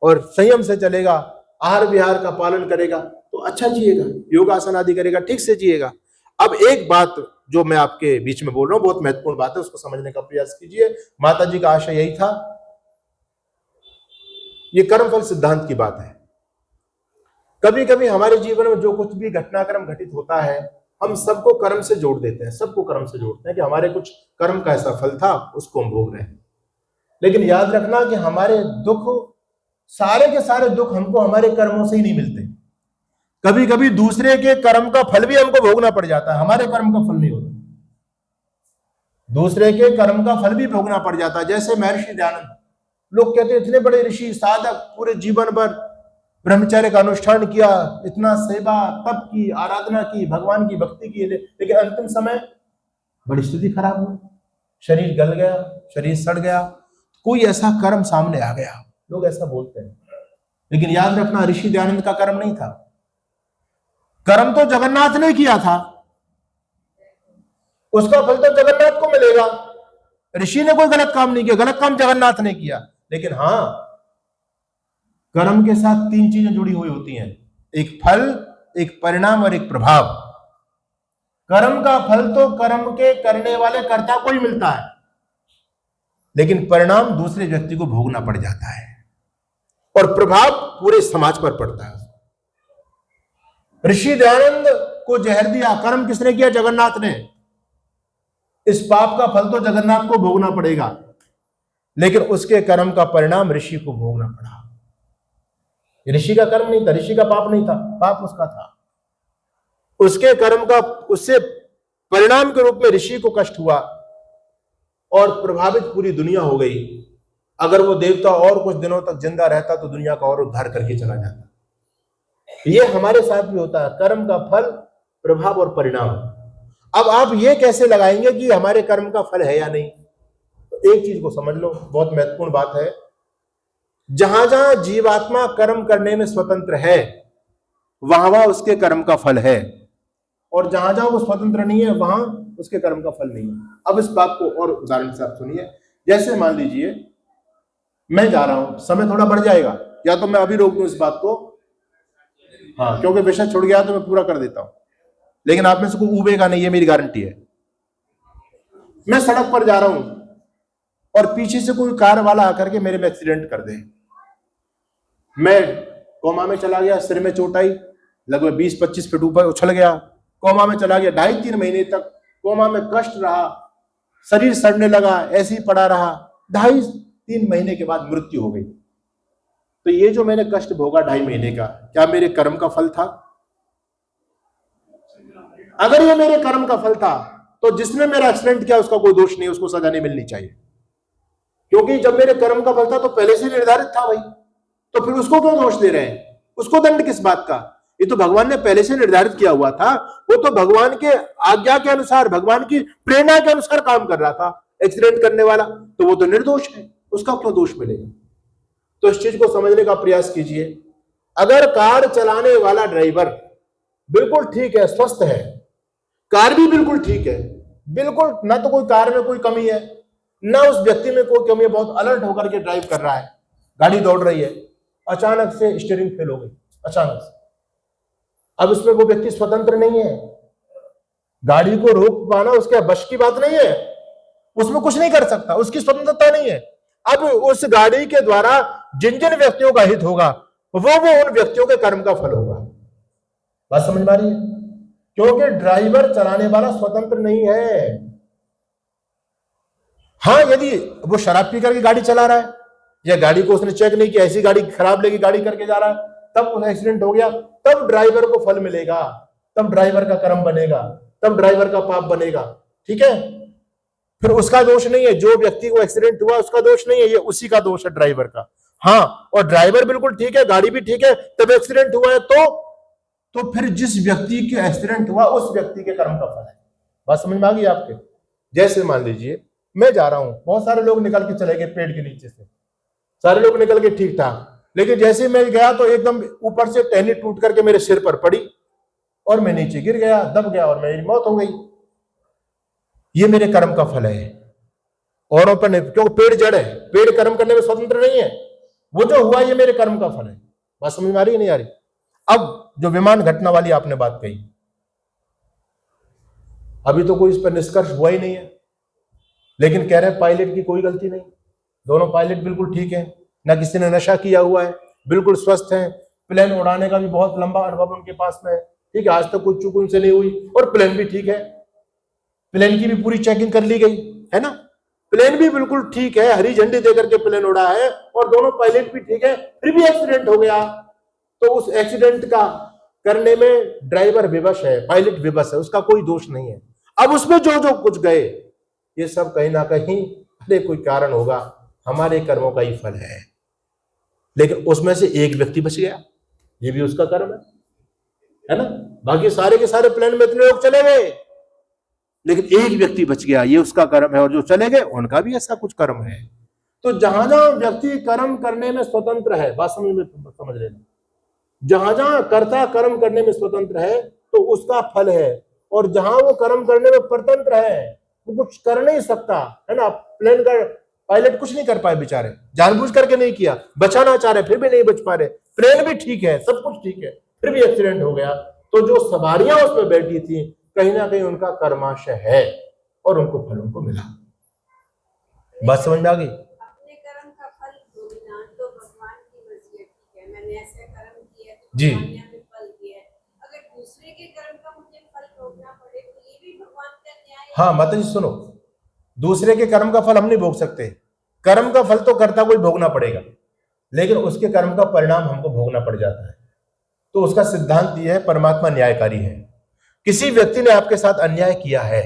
और संयम से चलेगा, आहार विहार का पालन करेगा तो अच्छा जिएगा, योगासन आदि करेगा, ठीक से जिएगा। अब एक बात जो मैं आपके बीच में बोल रहा हूं, बहुत महत्वपूर्ण बात है, उसको समझने का प्रयास कीजिए। माता जी का आशय यही था। ये कर्मफल सिद्धांत की बात है। कभी कभी हमारे जीवन में जो कुछ भी घटनाक्रम घटित होता है, हम सबको कर्म से जोड़ देते हैं, सबको कर्म से जोड़ते हैं कि हमारे कुछ कर्म का ऐसा फल था, उसको हम भोग रहे हैं। लेकिन याद रखना कि हमारे दुख, सारे के सारे दुख हमको हमारे कर्मों से ही नहीं मिलते। कभी कभी दूसरे के कर्म का फल भी हमको भोगना पड़ जाता है, हमारे कर्म का फल नहीं होता, दूसरे के कर्म का फल भी भोगना पड़ जाता है। जैसे महर्षि दयानंद, लोग कहते हैं इतने बड़े ऋषि, साधक, पूरे जीवन भर ब्रह्मचर्य का अनुष्ठान किया, इतना सेवा, तप की, आराधना की, भगवान की भक्ति की, लेकिन अंतिम समय बड़ी स्थिति खराब हुई, शरीर गल गया, शरीर सड़ गया, कोई ऐसा कर्म सामने आ गया। लोग ऐसा बोलते हैं, लेकिन याद रखना ऋषि दयानंद का कर्म नहीं था। कर्म तो जगन्नाथ ने किया था, उसका फल तो जगन्नाथ को मिलेगा। ऋषि ने कोई गलत काम नहीं किया, गलत काम जगन्नाथ ने किया। लेकिन हां, कर्म के साथ 3 चीजें जुड़ी हुई होती हैं, एक फल, एक परिणाम और एक प्रभाव। कर्म का फल तो कर्म के करने वाले कर्ता को ही मिलता है, लेकिन परिणाम दूसरे व्यक्ति को भोगना पड़ जाता है और प्रभाव पूरे समाज पर पड़ता है। ऋषि दयानंद को जहर दिया, कर्म किसने किया? जगन्नाथ ने। इस पाप का फल तो जगन्नाथ को भोगना पड़ेगा, लेकिन उसके कर्म का परिणाम ऋषि को भोगना पड़ा। ऋषि का कर्म नहीं था, ऋषि का पाप नहीं था, पाप उसका था। उसके कर्म का, उससे परिणाम के रूप में ऋषि को कष्ट हुआ और प्रभावित पूरी दुनिया हो गई। अगर वो देवता और कुछ दिनों तक जिंदा रहता तो दुनिया का और उद्धार करके चला जाता। ये हमारे साथ भी होता है, कर्म का फल, प्रभाव और परिणाम। अब आप ये कैसे लगाएंगे कि हमारे कर्म का फल है या नहीं? तो एक चीज को समझ लो, बहुत महत्वपूर्ण बात है। जहां जहां जीवात्मा कर्म करने में स्वतंत्र है, वहां वहां उसके कर्म का फल है, और जहां जहां वो स्वतंत्र नहीं है, वहां उसके कर्म का फल नहीं है। अब इस बात को और उदाहरण से आप सुनिए। जैसे मान लीजिए मैं जा रहा हूं, समय थोड़ा बढ़ जाएगा, या तो मैं अभी रोक दूं इस बात को, हाँ, क्योंकि विषय छुड़ गया तो मैं पूरा कर देता हूं, लेकिन आप में से कोई उबेगा नहीं, ये मेरी गारंटी है। मैं सड़क पर जा रहा हूं और पीछे से कोई कार वाला आकर के मेरे में एक्सीडेंट कर दे, मैं कोमा में चला गया, सिर में चोट आई, लगभग 20-25 फीट ऊपर उछल गया, कोमा में चला गया, 2.5-3 महीने तक कोमा में कष्ट रहा, शरीर सड़ने लगा, ऐसे ही पड़ा रहा, 2.5-3 महीने के बाद मृत्यु हो गई। तो ये जो मैंने कष्ट भोगा 2.5 महीने का, क्या मेरे कर्म का फल था? अगर ये मेरे कर्म का फल था तो जिसने मेरा एक्सीडेंट किया उसका कोई दोष नहीं, उसको सजा नहीं मिलनी चाहिए, क्योंकि जब मेरे कर्म का फल था तो पहले से निर्धारित था भाई, तो फिर उसको क्यों दोष दे रहे हैं? उसको दंड किस बात का? ये तो भगवान ने पहले से निर्धारित किया हुआ था, वो तो भगवान के आज्ञा के अनुसार, भगवान की प्रेरणा के अनुसार काम कर रहा था। एक्सीडेंट करने वाला तो वो तो निर्दोष है, उसका क्यों दोष मिलेगा? तो इस चीज को समझने का प्रयास कीजिए। अगर कार चलाने वाला ड्राइवर बिल्कुल ठीक है, स्वस्थ है, कार भी बिल्कुल ठीक है, बिल्कुल ना तो कोई कार में कोई कमी है ना उस व्यक्ति में कोई कमी है, बहुत अलर्ट होकर के ड्राइव कर रहा है, गाड़ी दौड़ रही है, अचानक से स्टीयरिंग फेल हो गई, अचानक से। अब इसमें वो व्यक्ति स्वतंत्र नहीं है, गाड़ी को रोक पाना उसके बश की बात नहीं है, उसमें कुछ नहीं कर सकता, उसकी स्वतंत्रता नहीं है। अब उस गाड़ी के द्वारा जिन जिन व्यक्तियों का हित होगा वो उन व्यक्तियों के कर्म का फल होगा। बात समझ में आ रही है? क्योंकि ड्राइवर चलाने वाला स्वतंत्र नहीं है। हाँ, यदि वो शराब पी करके गाड़ी चला रहा है या गाड़ी को उसने चेक नहीं किया, ऐसी गाड़ी खराब लेके गाड़ी करके जा रहा है, तब उस एक्सीडेंट हो गया, तब ड्राइवर को फल मिलेगा, तब ड्राइवर का कर्म बनेगा, तब ड्राइवर का पाप बनेगा। ठीक है, फिर उसका दोष नहीं है, जो व्यक्ति को एक्सीडेंट हुआ उसका दोष नहीं है, ये उसी का दोष है, ड्राइवर का। हाँ, और ड्राइवर बिल्कुल ठीक है, गाड़ी भी ठीक है, तब एक्सीडेंट हुआ है तो फिर जिस व्यक्ति के एक्सीडेंट हुआ उस व्यक्ति के कर्म का फल है। बात समझ में आ गई आपके? जैसे मान लीजिए मैं जा रहा हूं, बहुत सारे लोग निकल के चले गए पेड़ के नीचे से, सारे लोग निकल के ठीक ठाक, लेकिन जैसे मैं गया तो एकदम ऊपर से टहनी टूट करके मेरे सिर पर पड़ी और मैं नीचे गिर गया, दब गया और मेरी मौत हो गई। ये मेरे कर्म का फल है, औरों पर नहीं, क्योंकि पेड़ जड़ है, पेड़ कर्म करने में स्वतंत्र नहीं है, वो जो हुआ ये मेरे कर्म का फल है। बात समझ में आ रही है नहीं आ रही? अब जो विमान घटना वाली आपने बात कही, अभी तो कोई इस पर निष्कर्ष हुआ ही नहीं है, लेकिन कह रहे हैं पायलट की कोई गलती नहीं, दोनों पायलट बिल्कुल ठीक है, ना किसी ने नशा किया हुआ है, बिल्कुल स्वस्थ है, प्लेन उड़ाने का भी बहुत लंबा अनुभव उनके पास में है। ठीक है, आज तक कोई चूक उनसे नहीं हुई और प्लेन भी ठीक है, प्लेन की भी पूरी चेकिंग कर ली गई है ना, प्लेन भी बिल्कुल ठीक है, हरी झंडी देकर के प्लेन उड़ा है और दोनों पायलट भी ठीक है, फिर भी एक्सीडेंट हो गया। तो उस एक्सीडेंट का करने में ड्राइवर विवश है, पायलट विवश है, उसका कोई दोष नहीं है। अब उसमें जो जो कुछ गए ये सब कहीं ना कहीं अरे कोई कारण होगा, हमारे कर्मों का ही फल है, लेकिन उसमें से एक व्यक्ति बच गया, ये भी उसका कर्म है ना। बाकी सारे के सारे प्लेन में इतने लोग चले गए, लेकिन एक व्यक्ति बच गया, ये उसका कर्म है, और जो चले गए उनका भी ऐसा कुछ कर्म है। तो जहां जहां व्यक्ति कर्म करने में स्वतंत्र है, बात समझ लेना, जहां जहां कर्ता कर्म करने में स्वतंत्र है तो उसका फल है, और जहां वो कर्म करने में परतंत्र है वो कुछ कर नहीं सकता है ना। प्लेन का पायलट कुछ नहीं कर पाए बेचारे, जानबूझ करके नहीं किया, बचाना चाह रहे फिर भी नहीं बच पा रहे, प्लेन भी ठीक है, सब कुछ ठीक है, फिर भी एक्सीडेंट हो गया। तो जो सवारियां उसमें बैठी थी कहीं ना कहीं उनका कर्माशय है और उनको फलों को मिला। बात समझ में आ गई? अपने कर्म का फल भोगना तो भगवान की मर्जी है, ठीक है, मैंने ऐसे कर्म किया तो जी। भगवान ने हमें फल दिया है। अगर दूसरे के कर्म का मुझे फल भोगना पड़े तो ये भी भगवान का न्याय है। हाँ माता जी सुनो, दूसरे के कर्म का फल हम नहीं भोग सकते, कर्म का फल तो कर्ता को ही भोगना पड़ेगा, लेकिन उसके कर्म का परिणाम हमको भोगना पड़ जाता है। तो उसका सिद्धांत यह है, परमात्मा न्यायकारी है। किसी व्यक्ति ने आपके साथ अन्याय किया है,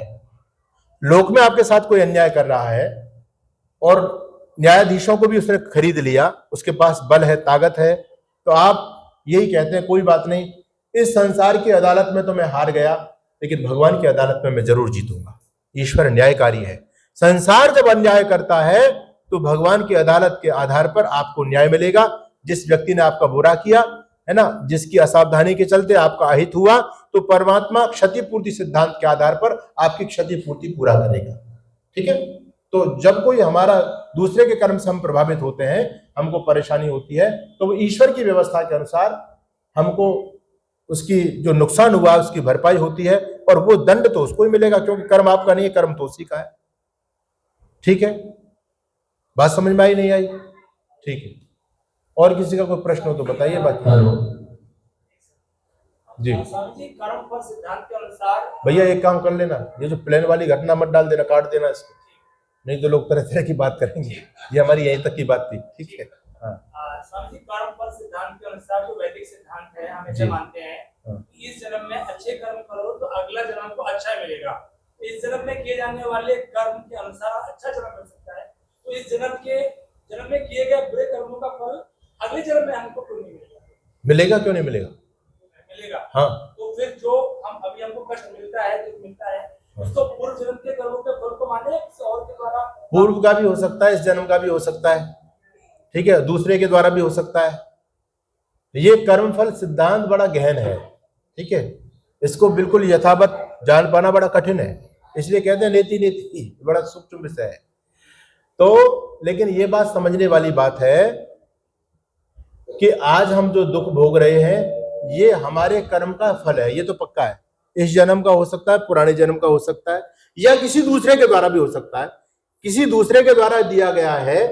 लोक में आपके साथ कोई अन्याय कर रहा है और न्यायाधीशों को भी उसने खरीद लिया, उसके पास बल है, ताकत है, तो आप यही कहते हैं कोई बात नहीं, इस संसार की अदालत में तो मैं हार गया, लेकिन भगवान की अदालत में मैं जरूर जीतूंगा। ईश्वर न्यायकारी है। संसार जब अन्याय करता है तो भगवान की अदालत के आधार पर आपको न्याय मिलेगा। जिस व्यक्ति ने आपका बुरा किया है ना, जिसकी असावधानी के चलते आपका अहित हुआ, तो परमात्मा क्षतिपूर्ति सिद्धांत के आधार पर आपकी क्षतिपूर्ति पूरा करेगा। ठीक है, तो जब कोई हमारा दूसरे के कर्म से हम प्रभावित होते हैं, हमको परेशानी होती है, तो वो ईश्वर की व्यवस्था के अनुसार हमको उसकी जो नुकसान हुआ उसकी भरपाई होती है, और वो दंड तो उसको ही मिलेगा, क्योंकि कर्म आपका नहीं है, कर्म तो उसी का है। ठीक है, बात समझ में आई नहीं आई? ठीक है, और किसी का कोई प्रश्न हो तो बताइए। बाकी जी कर्म फल सिद्धांत के अनुसार भैया एक काम कर लेना, ये जो प्लेन वाली घटना मत डाल देना, काट देना इसको, नहीं तो लोग तरह तरह की बात करेंगे। ये हमारी यहीं तक की बात थी। ठीक है, हाँ स्वामी जी, कर्म फल सिद्धांत के अनुसार जो वैदिक सिद्धांत है हम जी। ऐसे मानते हैं हाँ। कि इस जन्म में अच्छे कर्म करो तो अगला जन्म को अच्छा मिलेगा। इस जन्म में किए जाने वाले कर्म के अनुसार अच्छा जन्म मिल सकता है, तो इस जन्म में किए गए बुरे कर्मों का फल अगले जन्म में हमको क्यों नहीं मिलेगा? मिलेगा, क्यों नहीं मिलेगा? मिलेगा। हाँ, तो फिर जो हमको कष्ट मिलता है, जो मिलता है, उसको पूर्व जन्म के कर्मों के फल को माने या किसी और के द्वारा? पूर्व का भी हो सकता है, इस जन्म का भी हो सकता है। ठीक है, दूसरे के द्वारा भी हो सकता है। ये कर्मफल सिद्धांत बड़ा गहन है, ठीक है, इसको बिल्कुल यथावत जान पाना बड़ा कठिन है, इसलिए कहते हैं नेति नेति, बड़ा सूक्ष्म विषय है। तो लेकिन ये बात समझने वाली बात है कि आज हम जो दुख भोग रहे हैं ये हमारे कर्म का फल है, ये तो पक्का है। इस जन्म का हो सकता है, पुराने जन्म का हो सकता है, या किसी दूसरे के द्वारा भी हो सकता है। किसी दूसरे के द्वारा दिया गया है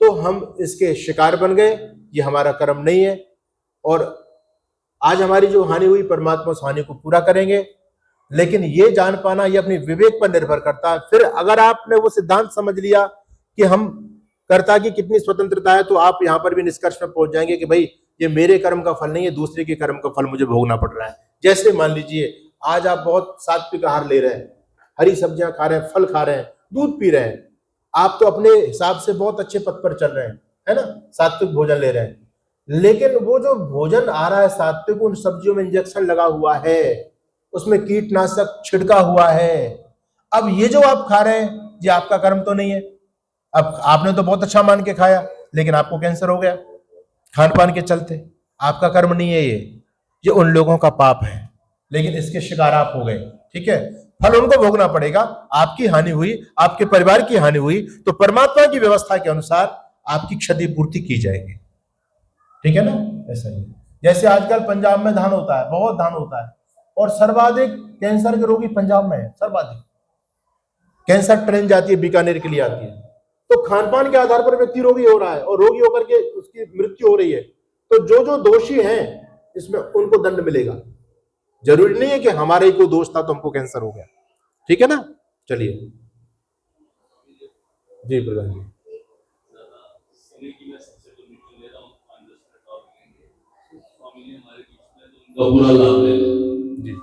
तो हम इसके शिकार बन गए, ये हमारा कर्म नहीं है, और आज हमारी जो हानि हुई परमात्मा उस हानि को पूरा करेंगे। लेकिन ये जान पाना ये अपने विवेक पर निर्भर करता है। फिर अगर आपने वो सिद्धांत समझ लिया कि हम कर्ता की कितनी स्वतंत्रता है, तो आप यहां पर भी निष्कर्ष में पहुंच जाएंगे कि भाई ये मेरे कर्म का फल नहीं है, दूसरे के कर्म का फल मुझे भोगना पड़ रहा है। जैसे मान लीजिए आज आप बहुत सात्विक आहार ले रहे हैं, हरी सब्जियां खा रहे हैं, फल खा रहे हैं, दूध पी रहे हैं, आप तो अपने हिसाब से बहुत अच्छे पद पर चल रहे हैं, है ना, सात्विक भोजन ले रहे हैं। लेकिन वो जो भोजन आ रहा है सात्विक, उन सब्जियों में इंजेक्शन लगा हुआ है, उसमें कीटनाशक छिड़का हुआ है। अब ये जो आप खा रहे हैं ये आपका कर्म तो नहीं है। अब आपने तो बहुत अच्छा मान के खाया, लेकिन आपको कैंसर हो गया खान पान के चलते, आपका कर्म नहीं है ये उन लोगों का पाप है, लेकिन इसके शिकार आप हो गए, ठीक है, फल उनको भोगना पड़ेगा। आपकी हानि हुई, आपके परिवार की हानि हुई, तो परमात्मा की व्यवस्था के अनुसार आपकी क्षतिपूर्ति की जाएगी, ठीक है ना। ऐसा ही जैसे आजकल पंजाब में धान होता है, बहुत धान होता है, और सर्वाधिक कैंसर के रोगी पंजाब में है, सर्वाधिक कैंसर ट्रेन जाती है बीकानेर के लिए आती है। तो खान पान के आधार पर व्यक्ति रोगी हो रहा है, और रोगी होकर के उसकी मृत्यु हो रही है। तो जो जो दोषी हैं इसमें उनको दंड मिलेगा। जरूरी नहीं है कि हमारे ही कोई दोष था तो हमको कैंसर हो गया, ठीक है ना। चलिए जी प्रधान जी। बुरा लाभ ले जी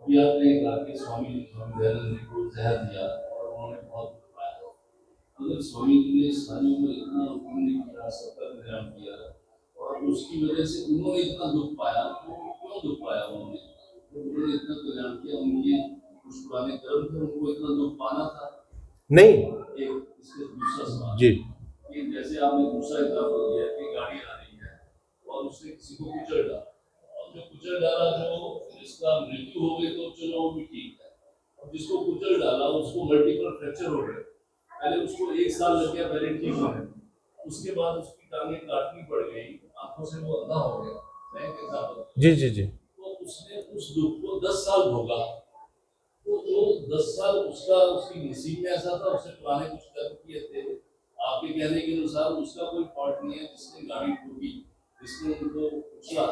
अभी आपने कहा कि स्वामी दयानंद जी को जहर दिया और उन्होंने बहुत पाया। अगर स्वामी जी ने सारी उम्र इतना पुण्य किया, सबका कल्याण किया, और उसकी वजह से उन्होंने इतना दुख पाया, तो क्यों दुख पाया उन्होंने इतना कल्याण किया, उनके कुछ पुराने कर्म थे, उनको इतना दुख पाना था नहीं। एक इसके दूसरा सवाल जी कि जैसे आपने दूसरा एग्जाम्पल दिया कि गाड़ी आ रही है और उसने किसी को कुचल डाला, और जो कुचल डाला जो जिसका मृत्यु हो गई तो चलो वो भी ठीक है, और जिसको कुचल डाला उसको मल्टीपल फ्रैक्चर हो गए, पहले उसको 1 साल लग गया पहले ठीक होने, उसके बाद उसकी टांगें काटनी पड़ गई, आंखों से वो अंधा हो गया, मैं कैसा जी जी जी। तो उसने उस दुख को 10 साल भोगा। तो जो 10 साल उसकी नसीब में ऐसा था, उसने पुराने कुछ कर्म किए थे, आपके कहने के अनुसार उसका कोई फॉल्ट नहीं है, जिसने गाड़ी ठोकी, जिसने उनको कुचला,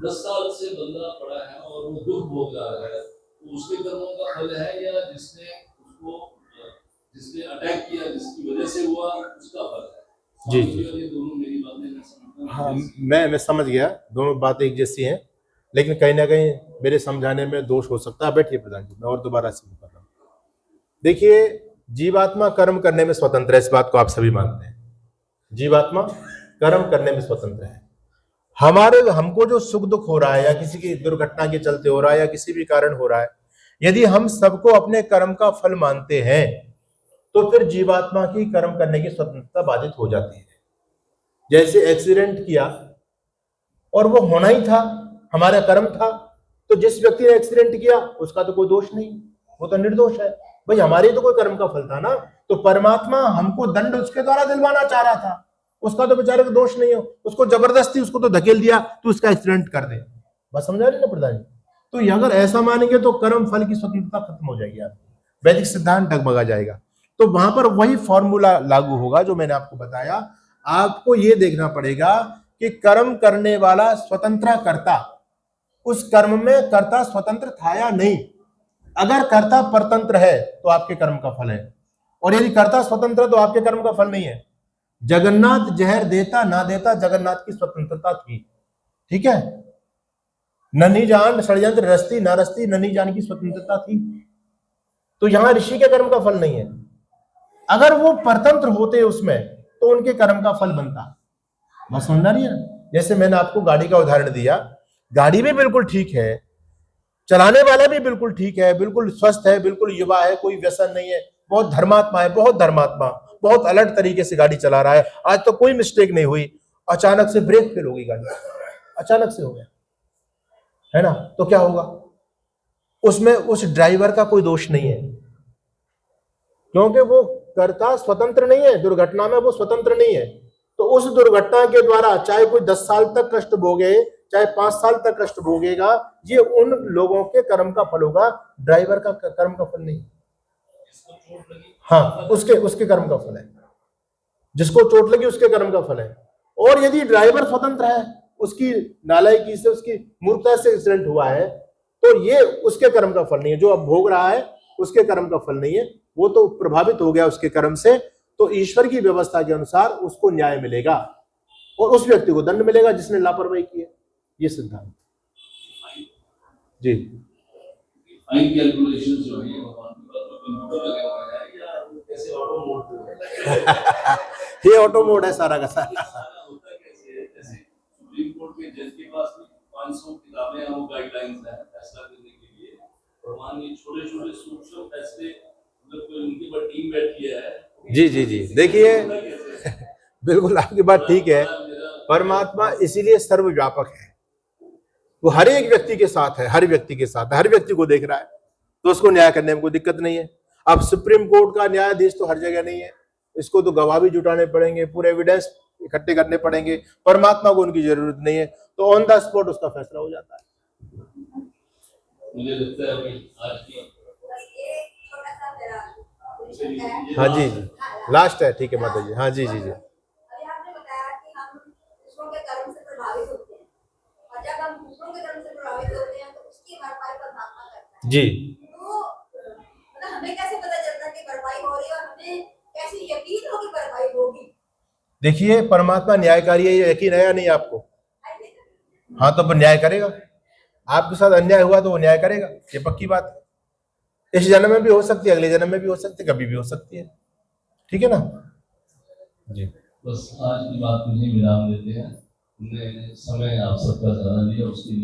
10 साल से बंदा पड़ा है और वो दुख भोग रहा है, तो उसके कर्मों का फल है, या जिसने अटैक किया जिसकी वजह से हुआ उसका फल है? जी ये दोनों मेरी बातें मैं समझता हूं। हाँ, मैं समझ गया, दोनों बातें एक जैसी हैं, लेकिन कहीं ना कहीं मेरे समझाने में दोष हो सकता है। बैठिए प्रधान जी, मैं और दोबारा से कर रहा हूँ। देखिए, जीवात्मा कर्म करने में स्वतंत्र है, इस बात को आप सभी मानते हैं। जीवात्मा कर्म करने में स्वतंत्र है। हमको जो सुख दुख हो रहा है, या किसी की दुर्घटना के चलते हो रहा है, या किसी भी कारण हो रहा है, यदि हम सबको अपने कर्म का फल मानते हैं तो फिर जीवात्मा की कर्म करने की स्वतंत्रता बाधित हो जाती है। जैसे एक्सीडेंट किया और वो होना ही था, हमारा कर्म था, तो जिस व्यक्ति ने एक्सीडेंट किया उसका तो कोई दोष नहीं, वो तो निर्दोष है। भाई हमारे तो कोई कर्म का फल था ना, तो परमात्मा हमको दंड उसके द्वारा दिलवाना चाह रहा था, उसका तो बेचारे का दोष नहीं हो, उसको जबरदस्ती उसको तो धकेल दिया तो उसका एक्सीडेंट कर दे। बात समझा रही ना प्रधान जी। तो अगर ऐसा मानेंगे तो कर्म फल की स्वतंत्रता खत्म हो जाएगी, आपकी वैदिक सिद्धांत डगमगा जाएगा। तो वहां पर वही फॉर्मूला लागू होगा जो मैंने आपको बताया। आपको ये देखना पड़ेगा कि कर्म करने वाला स्वतंत्र कर्ता, उस कर्म में कर्ता स्वतंत्र था या नहीं। अगर कर्ता परतंत्र है तो आपके कर्म का फल है, और यदि कर्ता स्वतंत्र तो आपके कर्म का फल नहीं है। जगन्नाथ जहर देता ना देता, जगन्नाथ की स्वतंत्रता थी, ठीक है। नन्ही जान षड्यंत्र रस्ती ना रस्ती, नन्ही जान की स्वतंत्रता थी। तो यहां ऋषि के कर्म का फल नहीं है। अगर वो परतंत्र होते उसमें तो उनके कर्म का फल बनता। बस समझना नहीं है। जैसे मैंने आपको गाड़ी का उदाहरण दिया, गाड़ी भी बिल्कुल ठीक है, चलाने वाला भी बिल्कुल ठीक है, बिल्कुल स्वस्थ है, बिल्कुल युवा है, कोई व्यसन नहीं है, बहुत धर्मात्मा है, बहुत धर्मात्मा, बहुत अलर्ट तरीके से गाड़ी चला रहा है, आज तो कोई मिस्टेक नहीं हुई, अचानक से ब्रेक फेल हो गई गाड़ी, अचानक से हो गया, है ना, तो क्या होगा? उसमें उस ड्राइवर का कोई दोष नहीं है, क्योंकि वो कर्ता स्वतंत्र नहीं है, दुर्घटना में वो स्वतंत्र नहीं है। तो उस दुर्घटना के द्वारा चाहे कोई 10 साल तक कष्ट भोगे, चाहे 5 साल तक कष्ट भोगेगा, ये उन लोगों के कर्म का फल होगा, ड्राइवर का कर्म का फल नहीं। जिसको चोट लगी, हाँ, उसके कर्म का फल है, जिसको चोट लगी उसके कर्म का फल है। और यदि ड्राइवर स्वतंत्र है, उसकी नालायकी से, उसकी मूर्खता से एक्सीडेंट हुआ है, तो ये उसके कर्म का फल नहीं है, जो अब भोग रहा है उसके कर्म का फल नहीं है, वो तो प्रभावित हो गया उसके कर्म से। तो ईश्वर की व्यवस्था के अनुसार उसको न्याय मिलेगा और उस व्यक्ति को दंड मिलेगा जिसने लापरवाही की है, ये सिद्धांत जी। फाइन कैलकुलेशन जो है भगवान की बात में कंप्यूटर लगे हुए हैं या कैसे ऑटो मोड पे ये ऑटो मोड है सारा का सारा। होता कैसे है? जैसे सुप्रीम कोर्ट के जज के पास 500 किताबें हैं, वो गाइडलाइंस हैं फैसला करने के लिए, भगवान ये छोटे छोटे सूक्ष्म फैसले, मतलब कोई उनकी पर टीम बैठी है। जी जी जी, देखिए बिल्कुल आपकी बात ठीक है, परमात्मा इसीलिए सर्वव्यापक है, वो हर एक व्यक्ति के साथ है, हर व्यक्ति के साथ है, हर व्यक्ति को देख रहा है, तो उसको न्याय करने में कोई दिक्कत नहीं है। अब सुप्रीम कोर्ट का न्यायाधीश तो हर जगह नहीं है, इसको तो गवाह भी जुटाने पड़ेंगे, पूरे एविडेंस इकट्ठे करने पड़ेंगे, परमात्मा को उनकी जरूरत नहीं है, तो ऑन द स्पॉट उसका फैसला हो जाता है। मुझे लगता है कि आज की बस ये छोटा सा मेरा क्वेश्चन है। हाँ जी जी, लास्ट है, ठीक है माता जी, हाँ जी जी जी। अभी आपने बताया कि हम दूसरों के कर्म से प्रभावित होते हैं, और जब हम दूसरों के कर्म से प्रभावित होते हैं तो उसकी भरपाई परमात्मा करता है। जी, तो मतलब हमें कैसे पता चलता है कि भरपाई हो रही है, और हमें कैसे यकीन हो कि भरपाई होगी? देखिए परमात्मा न्यायकारी है, ये यकीन है या नहीं आपको? हाँ, तो न्याय करेगा, आपके साथ अन्याय हुआ तो वो न्याय करेगा, ये पक्की बात है। इस जन्म में भी हो सकती है, अगले जन्म में भी हो सकती है, कभी भी हो सकती है, ठीक है ना जी। बस आज की बात मुझे विराम देते हैं, हमने समय आप सबका ज्यादा लिया, उसके लिए